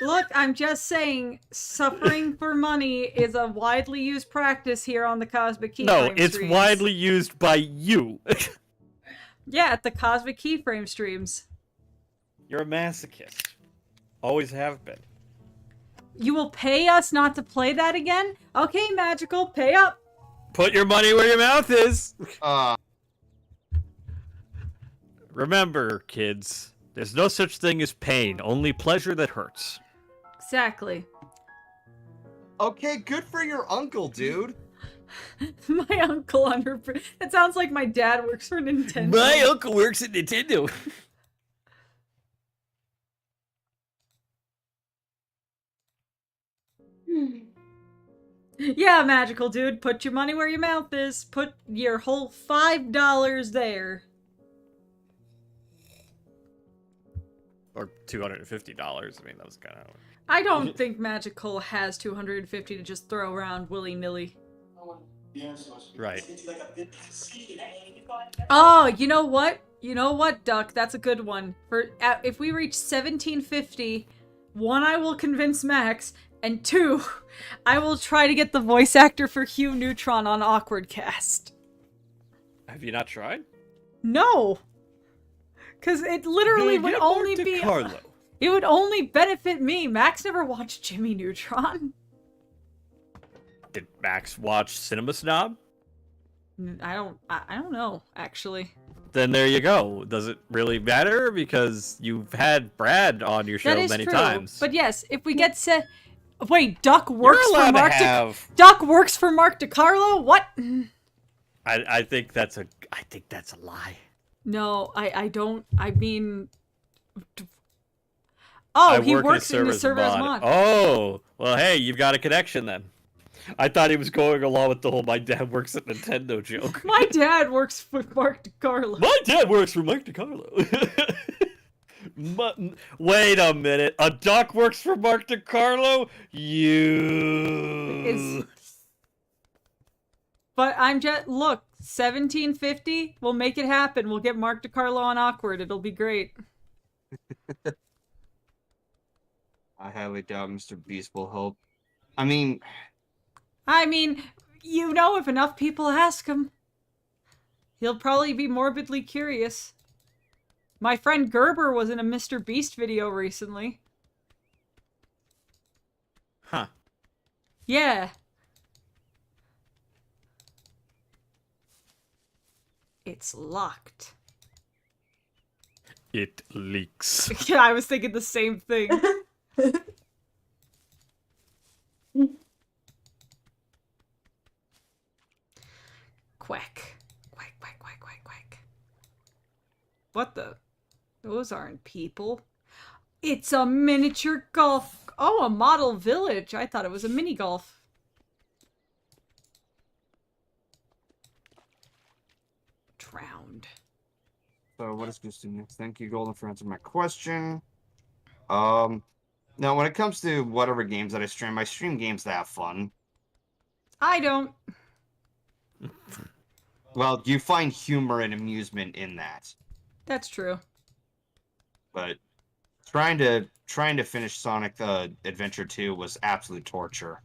Look, I'm just saying, suffering for money is a widely used practice here on the Cosmic Keyframe No, it's streams. widely used by you. Yeah, at the Cosmic Keyframe streams. You're a masochist. Always have been. You will pay us not to play that again? Okay, Magical, pay up. Put your money where your mouth is. Remember, kids, there's no such thing as pain, only pleasure that hurts. Exactly. Okay, good for your uncle, dude. My uncle under... That sounds like my dad works for Nintendo. My uncle works at Nintendo. Yeah, Magical dude, put your money where your mouth is. Put your whole $5 there. Or $250. I mean, that was kind of... I don't think Magical has $250 to just throw around willy-nilly. Right. Oh, you know what? You know what, Duck? That's a good one. For if we reach 1750, one, I will convince Max, and two, I will try to get the voice actor for Hugh Neutron on Awkward Cast. Have you not tried? No! Because it literally would only be... Carlo. It would only benefit me. Max never watched Jimmy Neutron. Did Max watch Cinema Snob? I don't know, actually. then there you go. Does it really matter? Because you've had Brad on your show That is many true. times. But yes, if we get set... Wait, Duck works You're for allowed Mark to have... Duck works for Mark DiCarlo? What? I think that's a lie. No, I don't. I mean... Oh, he works in the server as mod. Oh, well, hey, you've got a connection then. I thought he was going along with the whole "my dad works at Nintendo" joke. My dad works with Mark DiCarlo. My dad works for Mike DiCarlo. Wait a minute. A Duck works for Mark DiCarlo? But I'm just... Look, 1750, we'll make it happen. We'll get Mark DiCarlo on Awkward. It'll be great. I highly doubt Mr. Beast will help. I mean, you know, if enough people ask him, he'll probably be morbidly curious. My friend Gerber was in a Mr. Beast video recently. Huh. Yeah. It's locked. It leaks. Yeah, I was thinking the same thing. Quack. Quack, quack, quack, quack, quack. What the? Those aren't people. It's a miniature golf. Oh, a model village. I thought it was a mini golf. Drowned. so what is Goose doing next? Thank you, Golden, for answering my question. Now, when it comes to whatever games that I stream games that have fun. I don't. Well, you find humor and amusement in that. That's true. But trying to finish Sonic Adventure 2 was absolute torture.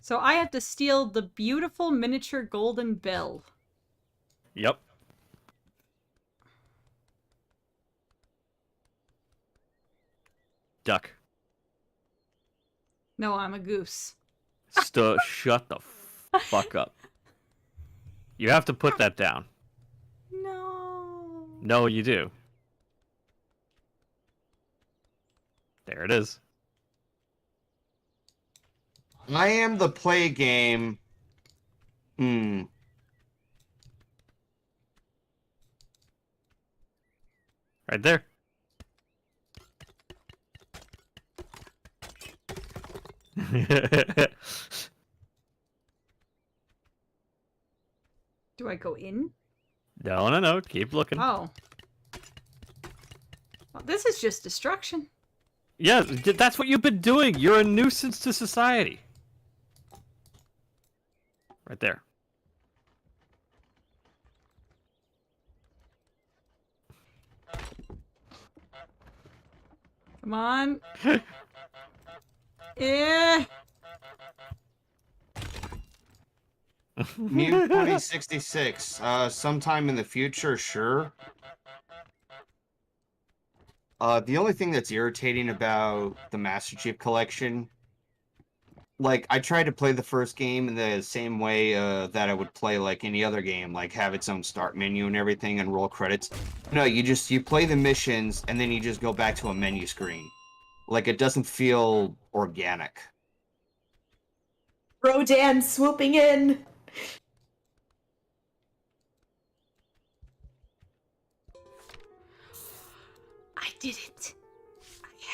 So I have to steal the beautiful miniature golden bell. Yep. Duck. No, I'm a goose. Shut the fuck up. You have to put that down. No. No, you do. There it is. I am the play game. Right there. Do I go in? No. Keep looking. Oh. Well, this is just destruction. Yeah, that's what you've been doing. You're a nuisance to society. Right there. Come on. Yeah. Mew 2066. Sometime in the future, sure. The only thing that's irritating about the Master Chief Collection, like, I tried to play the first game in the same way that I would play, like, any other game, like, have its own start menu and everything and roll credits. No, you play the missions, and then you just go back to a menu screen. Like, it doesn't feel organic. Rodan swooping in. I did it.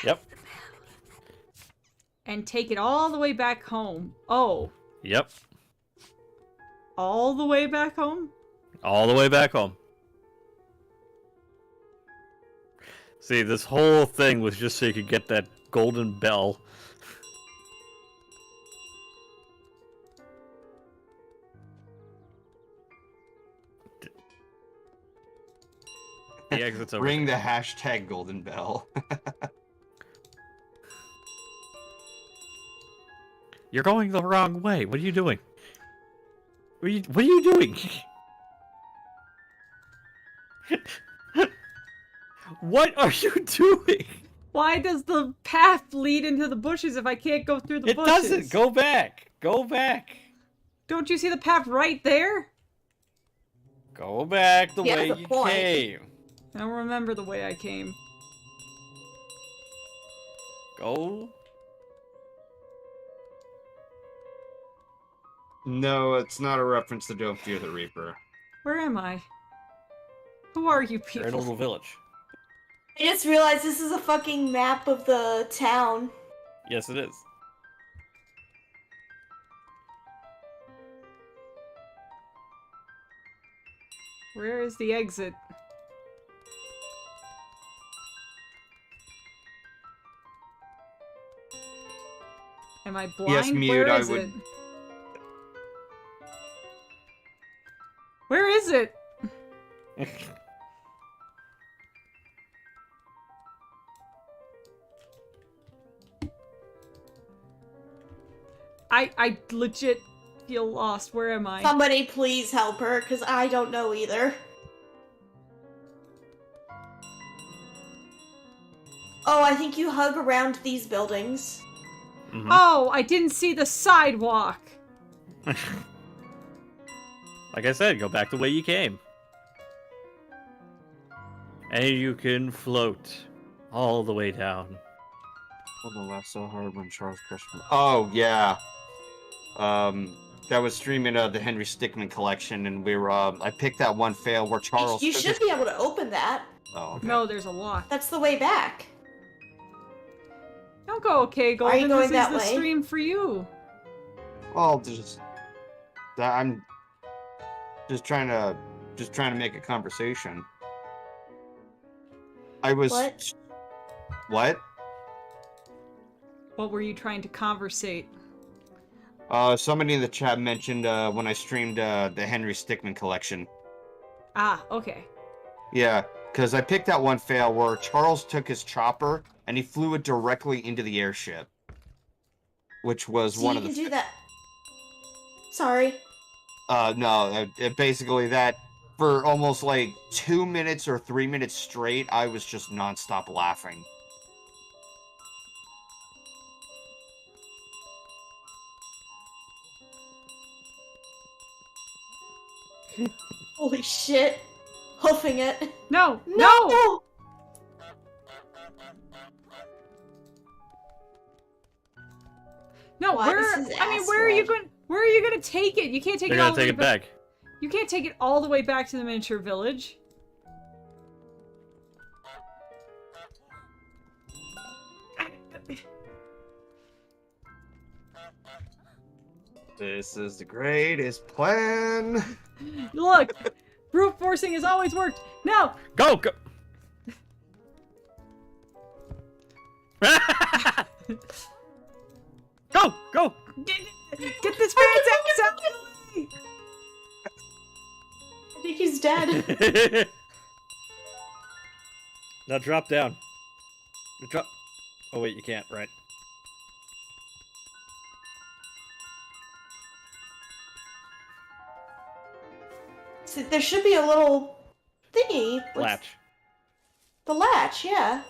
Yep. And take it all the way back home. Oh. Yep. All the way back home? All the way back home. See, this whole thing was just so you could get that golden bell. The exit's over. Ring the hashtag Golden Bell. You're going the wrong way. What are you doing? What are you doing? What are you doing? Why does the path lead into the bushes if I can't go through the bushes? It doesn't. Go back. Go back. Don't you see the path right there? Go back the He has way a you point. came. I don't remember the way I came. Go. No, it's not a reference to Don't Fear the Reaper. Where am I? Who are you You're in a little people? village. I just realized this is a fucking map of the town. Yes, it is. Where is the exit? Am I blind? Yes, mute, Where I is would- it? Where is it? I legit feel lost. Where am I? Somebody please help her, because I don't know either. Oh, I think you hug around these buildings. Mhm. Oh, I didn't see the sidewalk. Like I said, go back the way you came. And you can float all the way down. Oh, the laugh so hard when Charles crushed me. Oh, yeah. That was streaming the Henry Stickmin collection, and we were, I picked that one fail where Charles... You took should his- be able to open that. Oh, okay. No, there's a lock. That's the way back. Don't go, okay, Why are you Golden. going This is that the way? stream for you. Well, I'm just trying to make a conversation. I was... What? What? What were you trying to conversate? Somebody in the chat mentioned when I streamed the Henry Stickmin collection. Ah, okay. Yeah, because I picked that one fail where Charles took his chopper and he flew it directly into the airship, which was So one you of can the. do that. Sorry. No, basically that for almost like 2 minutes or 3 minutes straight, I was just nonstop laughing. Holy shit. Hoofing it. No, no! No! No, Why, where? this is I mean, where are you ass going? Where are you going to take it? You can't take They're it all gonna the way take it back. You can't take it all the way back to the miniature village. This is the greatest plan. Look, brute forcing has always worked. No, Go, go. Go, go. get this man's ass out of the way. I think he's dead. Now drop down. Drop. Oh wait, you can't. Right. So there should be a little thingy. What's- Latch. The latch, yeah.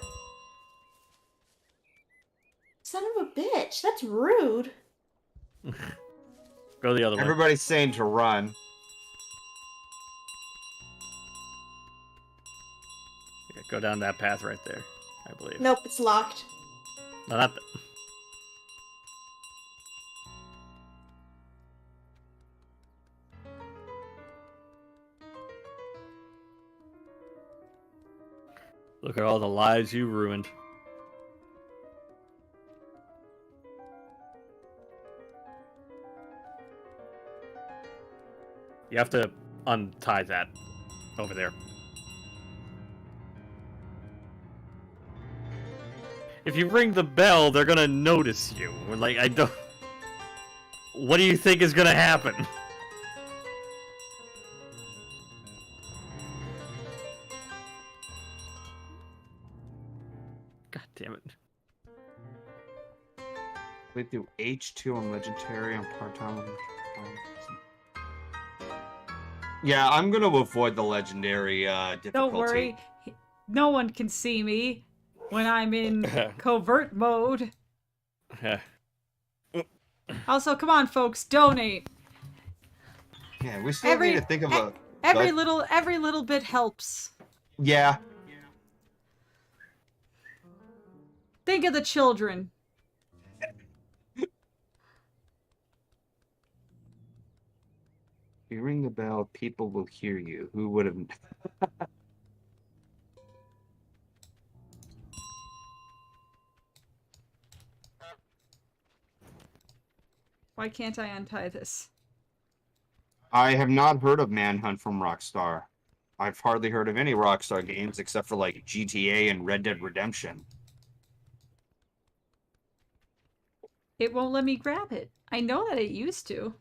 Son of a bitch, that's rude. Go the other way. Everybody's saying to run. Yeah, go down that path right there. I believe. Nope, it's locked. No, not the... Look at all the lives you ruined. You have to untie that over there. If you ring the bell, they're gonna notice you. We're like, I don't... What do you think is gonna happen? God damn it. We do H2 on Legendary on part-time. Yeah, I'm gonna avoid the Legendary difficulty. Don't worry, no one can see me when I'm in covert mode. Also, come on, folks, donate. Yeah, we still need to think of a... Every But- little bit helps. Yeah. Think of the children. If you ring the bell, people will hear you. Who would have? Why can't I untie this? I have not heard of Manhunt from Rockstar. I've hardly heard of any Rockstar games except for like GTA and Red Dead Redemption. It won't let me grab it. I know that it used to.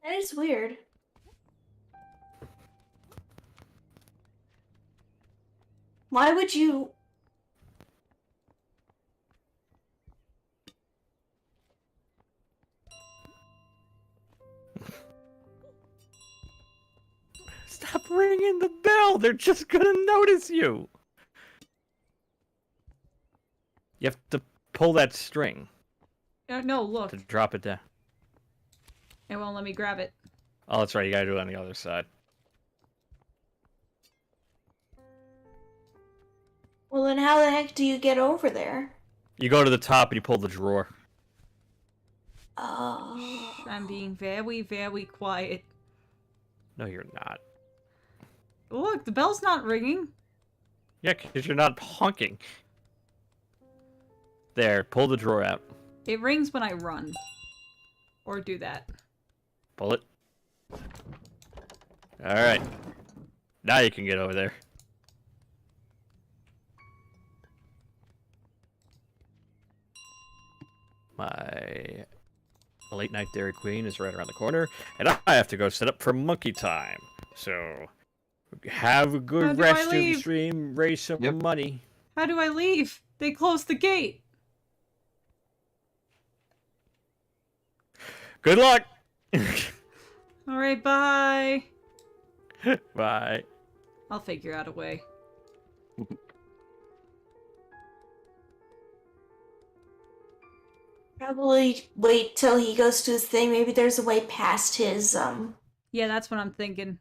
That is weird. Why would you? Stop ringing the bell. They're just gonna notice you. You have to pull that string No, look. to drop it down. It won't let me grab it. Oh, that's right. You gotta do it on the other side. Well, then how the heck do you get over there? You go to the top and you pull the drawer. Oh. I'm being very, very quiet. No, you're not. Look, the bell's not ringing. Yeah, because you're not honking. There, pull the drawer out. It rings when I run. Or do that. Pull it. Alright. Now you can get over there. My late night Dairy Queen is right around the corner, and I have to go set up for monkey time. So, have a How good do I rest of the leave? stream, raise some Yep. money. How do I leave? They closed the gate. Good luck! Alright, bye. Bye. I'll figure out a way. Probably wait till he goes to his thing. Maybe there's a way past his, Yeah, that's what I'm thinking.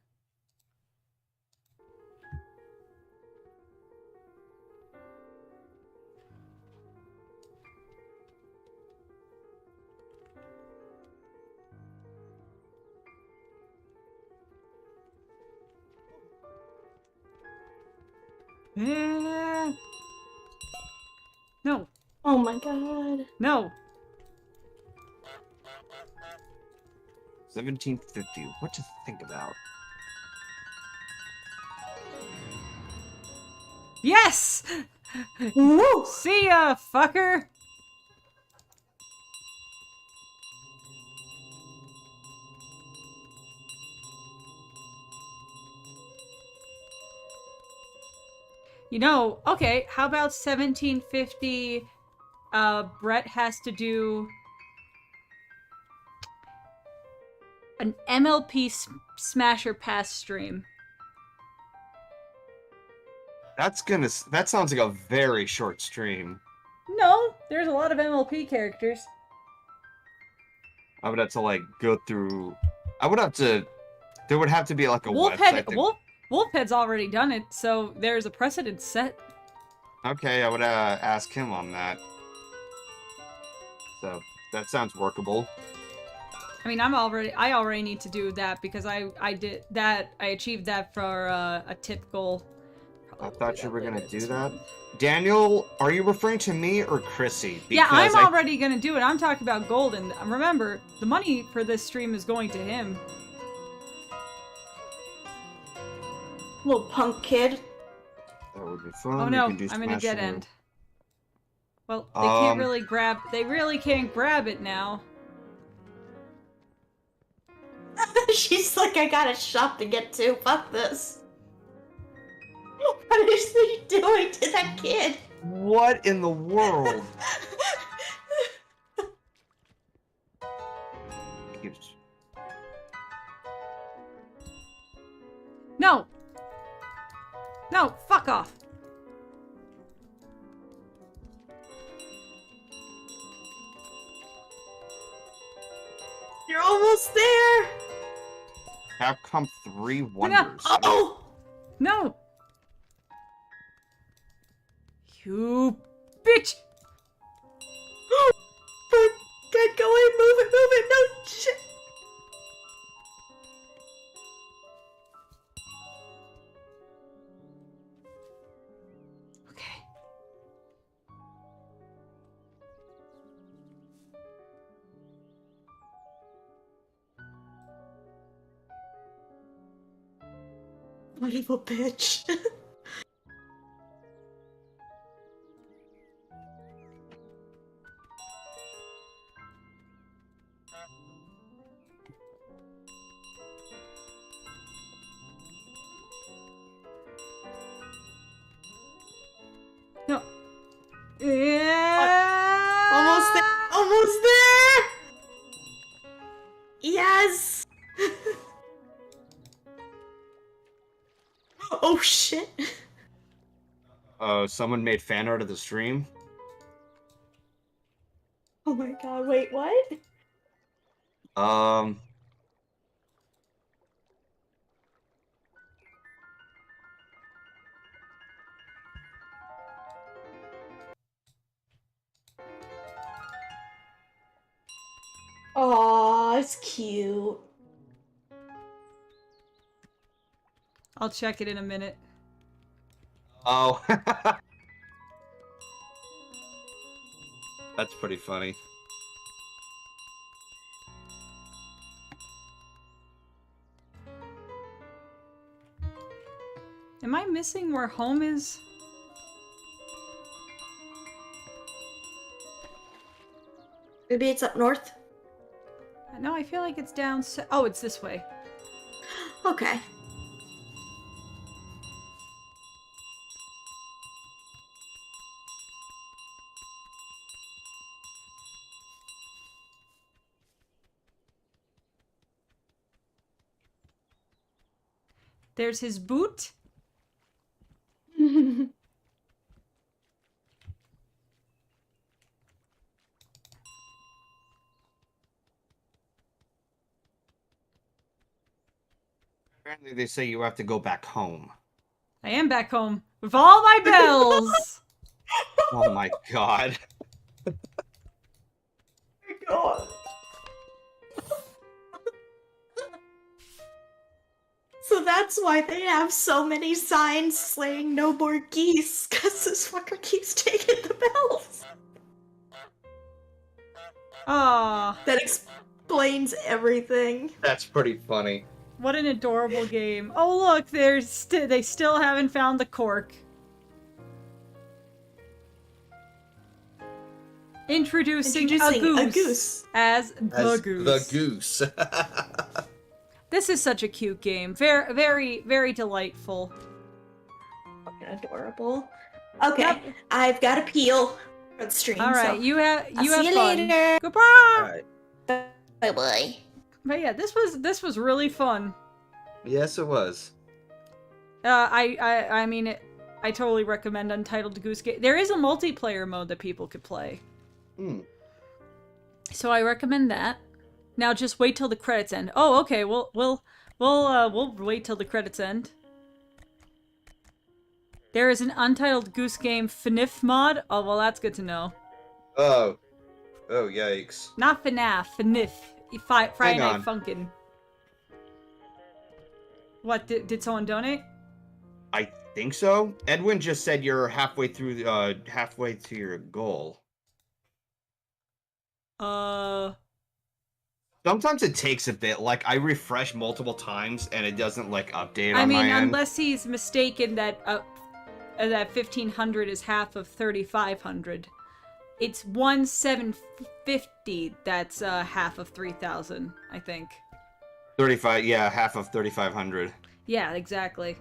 Yeah. No, Oh my god. no. 1750. What to think about? Yes! Woo! See ya, fucker! You know, okay, how about 1750, Brett has to do an MLP Smasher Pass stream. That sounds like a very short stream. No, there's a lot of MLP characters. I would have to like go through. I would have to. There would have to be like a Wolfhead, website. That... Wolfhead's already done it, so there's a precedent set. Okay, I would ask him on that. So that sounds workable. I mean, I already need to do that because I did that. I achieved that for a tip goal. I Probably thought do you were gonna later do this that. month. Daniel, are you referring to me or Chrissy? Yeah, I'm I- already gonna do it. I'm talking about Golden. Remember, the money for this stream is going to him. Little punk kid. That would be fun. Oh You no, can do I'm in a Smash dead Bros. end. Well, they can't Um, really grab. They really can't grab it now. She's like, I got a shop to get to. Fuck this. What is he doing to that kid? What in the world? No. No, fuck off. You're almost there! Capcom 3 Wonders. Oh! No! You bitch! Get going, move it, no shit! Okay. What a bitch. No. Yeah. Almost there! Almost there! Yes! Oh shit! Someone made fan art of the stream. Oh my god, wait, what? Um, Aw, it's cute. I'll check it in a minute. oh. That's pretty funny. Am I missing where home is? Maybe it's up north? No, I feel like it's down. Oh, it's this way. Okay. There's his boot. Apparently they say you have to go back home. I am back home with all my bells. Oh my god. God. So that's why they have so many signs saying no more geese, because this fucker keeps taking the bells. Aw, That explains everything. That's pretty funny. what an adorable game. Oh look, they still haven't found the cork. Introducing a goose as the goose. The goose. This is such a cute game. Very, very, very delightful. Fucking adorable. Okay, Yep. I've got to peel for the stream. All right, so you have I'll have see you fun. later. Goodbye. Alright. Bye bye. But yeah, this was really fun. Yes, it was. I mean, I totally recommend Untitled Goose Game. There is a multiplayer mode that people could play, so I recommend that. Now just wait till the credits end. Oh, okay. We'll wait till the credits end. There is an Untitled Goose Game FNAF mod. Oh, well, that's good to know. Oh. Oh, yikes. Not FNAF, FNAF. Friday Night on. Funkin'. What, did someone donate? I think so. Edwin just said you're halfway through to your goal. Sometimes it takes a bit. Like, I refresh multiple times and it doesn't, like, update on my end. Unless he's mistaken that that 1500 is half of 3500. It's 1750 that's half of 3000, I think. 35, yeah, half of 3500. Yeah, exactly.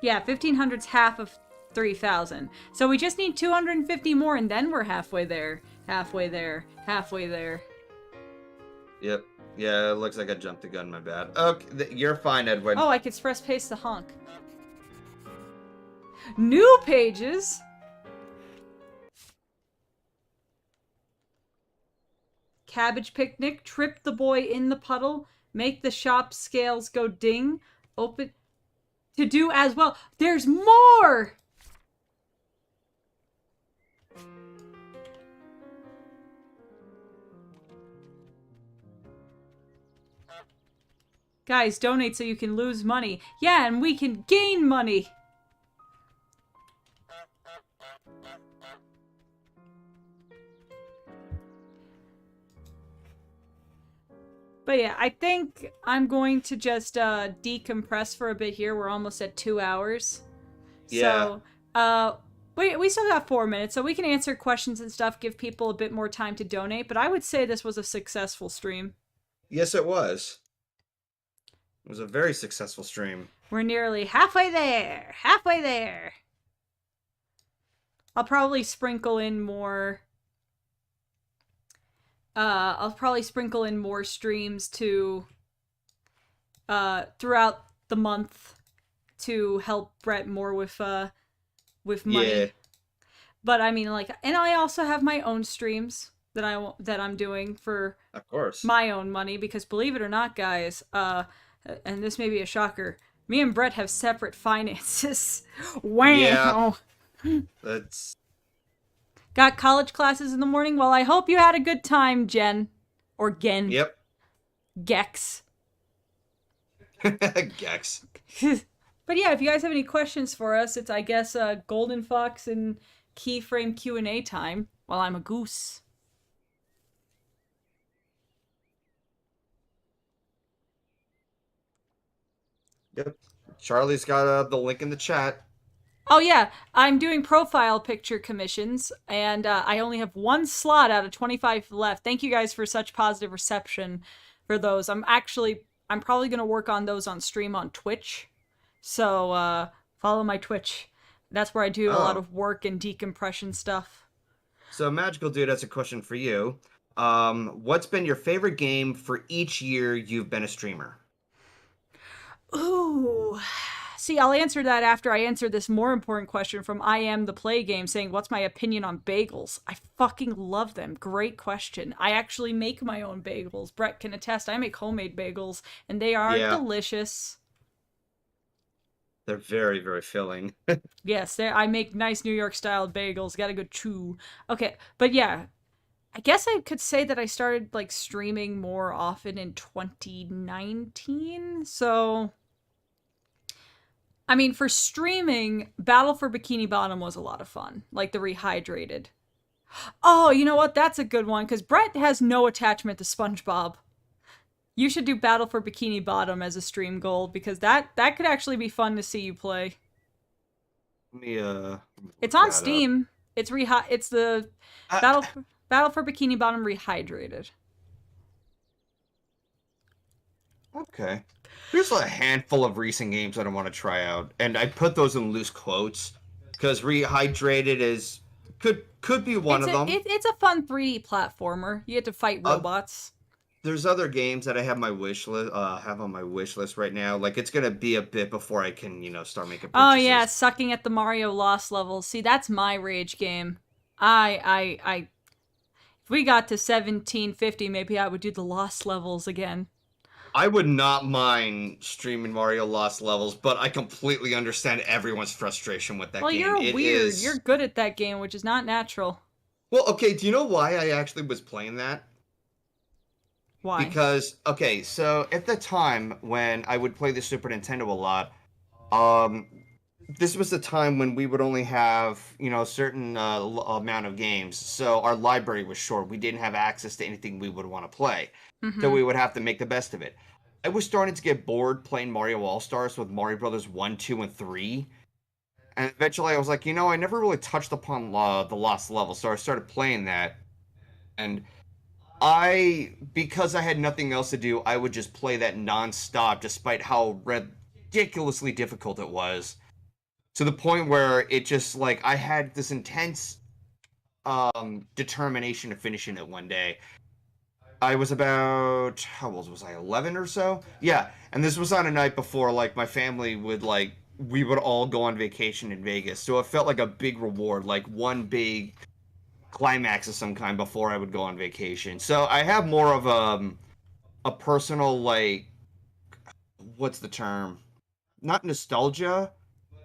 Yeah, 1500's half of 3000. So we just need 250 more and then we're halfway there. Halfway there. Halfway there. Yep. Yeah, it looks like I jumped the gun, my bad. Okay, you're fine, Edwin. Oh, I can express paste the honk. New pages? Cabbage picnic, trip the boy in the puddle, make the shop scales go ding, open to do as well. There's more! Guys, donate so you can lose money. Yeah, and we can gain money. But yeah, I think I'm going to just decompress for a bit here. We're almost at 2 hours. Yeah. So, we still got 4 minutes, so we can answer questions and stuff, give people a bit more time to donate. But I would say this was a successful stream. Yes, it was. It was a very successful stream. We're nearly halfway there. Halfway there. I'll probably sprinkle in more... I'll probably sprinkle in more streams to throughout the month to help Brett more with money. Yeah. But I mean, like, and I also have my own streams that I'm doing for Of course. my own money, because believe it or not, guys, and this may be a shocker, me and Brett have separate finances. Wow. Yeah. That's... Got college classes in the morning? Well, I hope you had a good time, Jen. Or Gen. Yep. Gex. Gex. But yeah, if you guys have any questions for us, it's, I guess, Goldenfox and Keyframe Q&A time while I'm a goose. Yep. Charlie's got the link in the chat. Oh yeah, I'm doing profile picture commissions, and I only have 1 slot out of 25 left. Thank you guys for such positive reception for those. I'm probably going to work on those on stream on Twitch. So follow my Twitch. That's where I do a lot of work and decompression stuff. So Magical Dude has a question for you. What's been your favorite game for each year you've been a streamer? Ooh. See, I'll answer that after I answer this more important question from I Am the Play Game saying, what's my opinion on bagels? I fucking love them. Great question. I actually make my own bagels. Brett can attest. I make homemade bagels, and they are delicious. They're very, very filling. Yes, I make nice New York style bagels. Gotta go chew. Okay, but yeah. I guess I could say that I started, like, streaming more often in 2019, so... I mean, for streaming, Battle for Bikini Bottom was a lot of fun. Like, the Rehydrated. Oh, you know what? That's a good one, because Brett has no attachment to SpongeBob. You should do Battle for Bikini Bottom as a stream goal, because that could actually be fun to see you play. Let me, It's on Steam. It's the Battle for Bikini Bottom Rehydrated. Okay. There's a handful of recent games that I want to try out, and I put those in loose quotes because Rehydrated could be one of them. It's a fun 3D platformer. You get to fight robots. There's other games that I have my wish list on my wish list right now. Like, it's gonna be a bit before I can start making purchases. Oh yeah, sucking at the Mario Lost levels. See, that's my rage game. If we got to 1750, maybe I would do the Lost levels again. I would not mind streaming Mario Lost levels, but I completely understand everyone's frustration with that game. Well, you're weird. You're good at that game, which is not natural. Well, okay, do you know why I actually was playing that? Why? Because, okay, so at the time when I would play the Super Nintendo a lot, this was the time when we would only have, a certain amount of games. So our library was short. We didn't have access to anything we would want to play. Mm-hmm. So we would have to make the best of it. I was starting to get bored playing Mario All-Stars with Mario Brothers 1, 2, and 3. And eventually I was like, I never really touched upon the Lost level. So I started playing that. And because I had nothing else to do, I would just play that non-stop despite how ridiculously difficult it was. To the point where it just, like, I had this intense determination of finishing it one day. I was about, how old was I, 11 or so? Yeah, and this was on a night before, like, my family would, like, we would all go on vacation in Vegas. So it felt like a big reward, like one big climax of some kind before I would go on vacation. So I have more of a personal, like, what's the term? Not nostalgia,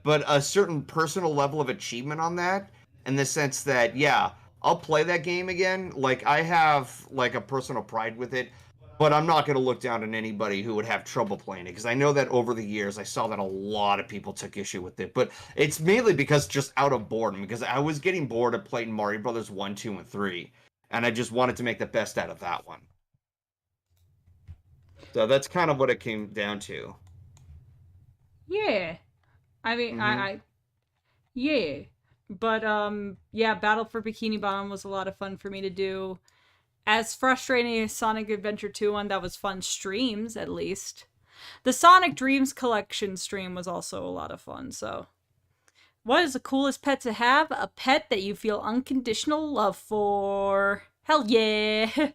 but a certain personal level of achievement on that, in the sense that, yeah, I'll play that game again. Like, I have, like, a personal pride with it, but I'm not going to look down on anybody who would have trouble playing it, because I know that over the years I saw that a lot of people took issue with it, but it's mainly because just out of boredom, because I was getting bored of playing Mario Brothers 1, 2, and 3, and I just wanted to make the best out of that one. So that's kind of what it came down to. Yeah. I mean, Mhm. yeah. But, yeah, Battle for Bikini Bottom was a lot of fun for me to do. As frustrating as Sonic Adventure 2 one, that was fun streams, at least. The Sonic Dreams Collection stream was also a lot of fun, so. What is the coolest pet to have? A pet that you feel unconditional love for. Hell yeah!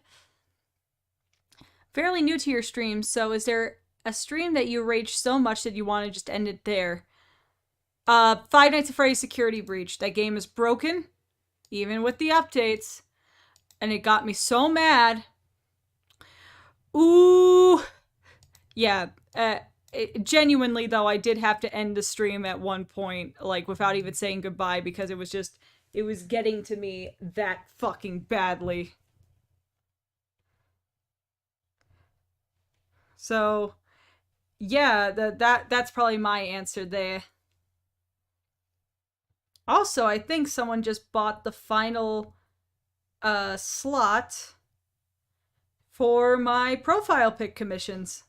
Fairly new to your stream, so is there a stream that you rage so much that you want to just end it there? Five Nights at Freddy's Security Breach. That game is broken, even with the updates. And it got me so mad. Ooh. Yeah. Genuinely, though, I did have to end the stream at one point, like, without even saying goodbye, because it was getting to me that fucking badly. So, yeah, that's probably my answer there. Also, I think someone just bought the final slot for my profile pic commissions.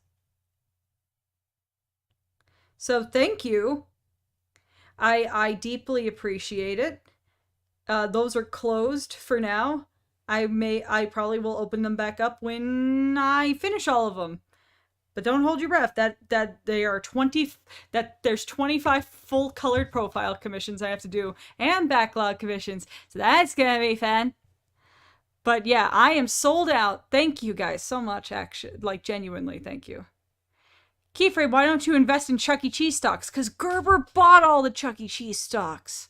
So thank you. I deeply appreciate it. Those are closed for now. I probably will open them back up when I finish all of them. But don't hold your breath. That they are 20. That there's 25 full colored profile commissions I have to do, and backlog commissions. So that's gonna be fun. But yeah, I am sold out. Thank you guys so much. Actually, like, genuinely, thank you. Keyframe, why don't you invest in Chuck E. Cheese stocks? Because Gerber bought all the Chuck E. Cheese stocks.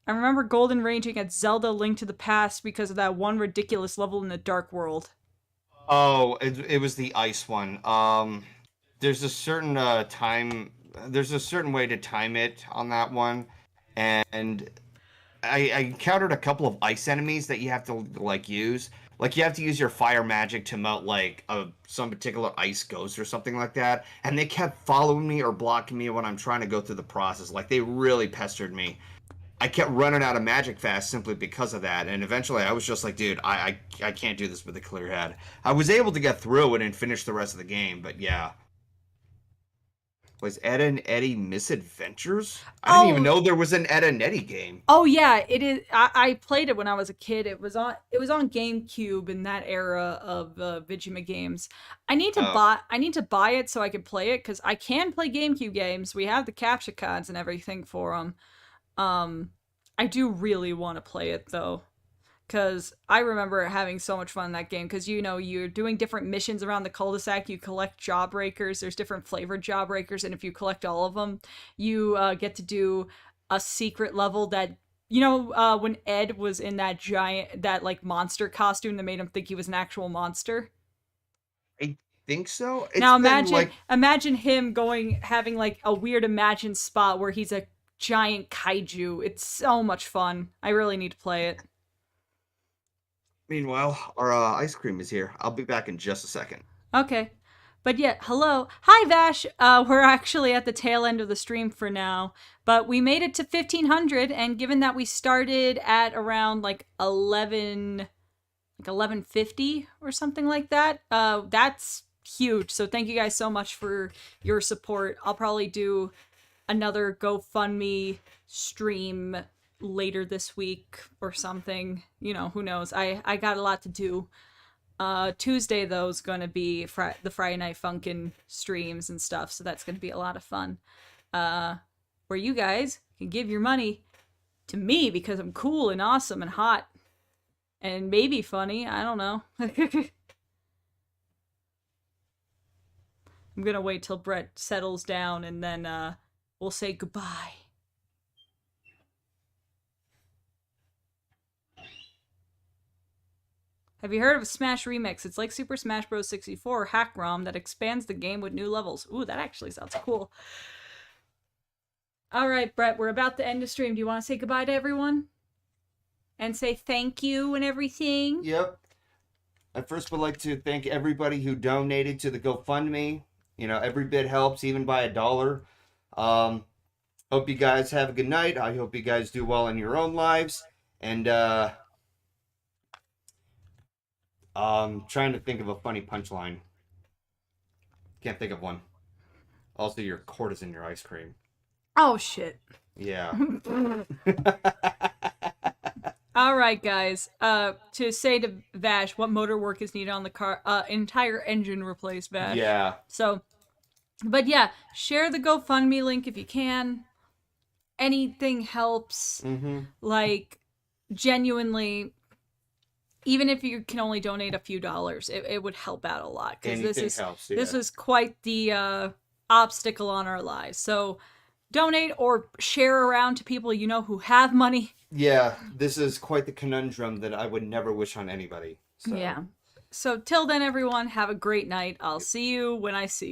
I remember golden ranging at Zelda Link to the Past because of that one ridiculous level in the Dark World. Oh, it was the ice one. There's a certain there's a certain way to time it on that one, and I encountered a couple of ice enemies that you have to, like, use. Like, you have to use your fire magic to melt, like, some particular ice ghost or something like that, and they kept following me or blocking me when I'm trying to go through the process. Like, they really pestered me. I kept running out of magic fast simply because of that, and eventually I was just like, dude, I can't do this with a clear head. I was able to get through it and finish the rest of the game, but yeah. Was Ed and Eddie Misadventures? I didn't even know there was an Ed and Eddie game. Oh yeah, it is. I played it when I was a kid. It was on GameCube in that era of Vigima games. I need to buy it so I can play it, because I can play GameCube games. We have the capture cards and everything for them. I do really want to play it though, because I remember having so much fun in that game, because, you know, you're doing different missions around the cul-de-sac, you collect jawbreakers, there's different flavored jawbreakers, and if you collect all of them, you get to do a secret level that, you know, when Ed was in that like, monster costume that made him think he was an actual monster? I think so. Now imagine him having, like, a weird imagined spot where he's a giant kaiju. It's so much fun. I really need to play it. Meanwhile, our ice cream is here. I'll be back in just a second. Okay. But yeah, hello. Hi, Vash. We're actually at the tail end of the stream for now, but we made it to 1500, and given that we started at around, like, 1150 or something like that, that's huge. So thank you guys so much for your support. I'll probably do another GoFundMe stream later this week or something. You know, who knows? I got a lot to do. Tuesday, though, is going to be the Friday Night Funkin' streams and stuff, so that's going to be a lot of fun. Where you guys can give your money to me because I'm cool and awesome and hot. And maybe funny, I don't know. I'm gonna wait till Brett settles down and then we'll say goodbye. Have you heard of a Smash Remix? It's like Super Smash Bros. 64 hack ROM that expands the game with new levels. Ooh, that actually sounds cool. Alright, Brett, we're about to end the stream. Do you want to say goodbye to everyone? And say thank you and everything? Yep. I first would like to thank everybody who donated to the GoFundMe. You know, every bit helps, even by $1. Hope you guys have a good night. I hope you guys do well in your own lives. And, trying to think of a funny punchline. Can't think of one. Also, your cord is in your ice cream. Oh, shit. Yeah. Alright, guys. To say to Vash what motor work is needed on the car, entire engine replaced, Vash. Yeah. So, but yeah, share the GoFundMe link if you can. Anything helps. Mm-hmm. Like, genuinely, even if you can only donate a few dollars, it would help out a lot. Because this helps, yeah. this is quite the obstacle on our lives. So, donate or share around to people you know who have money. Yeah, this is quite the conundrum that I would never wish on anybody. So. Yeah. So till then, everyone, have a great night. I'll see you when I see you.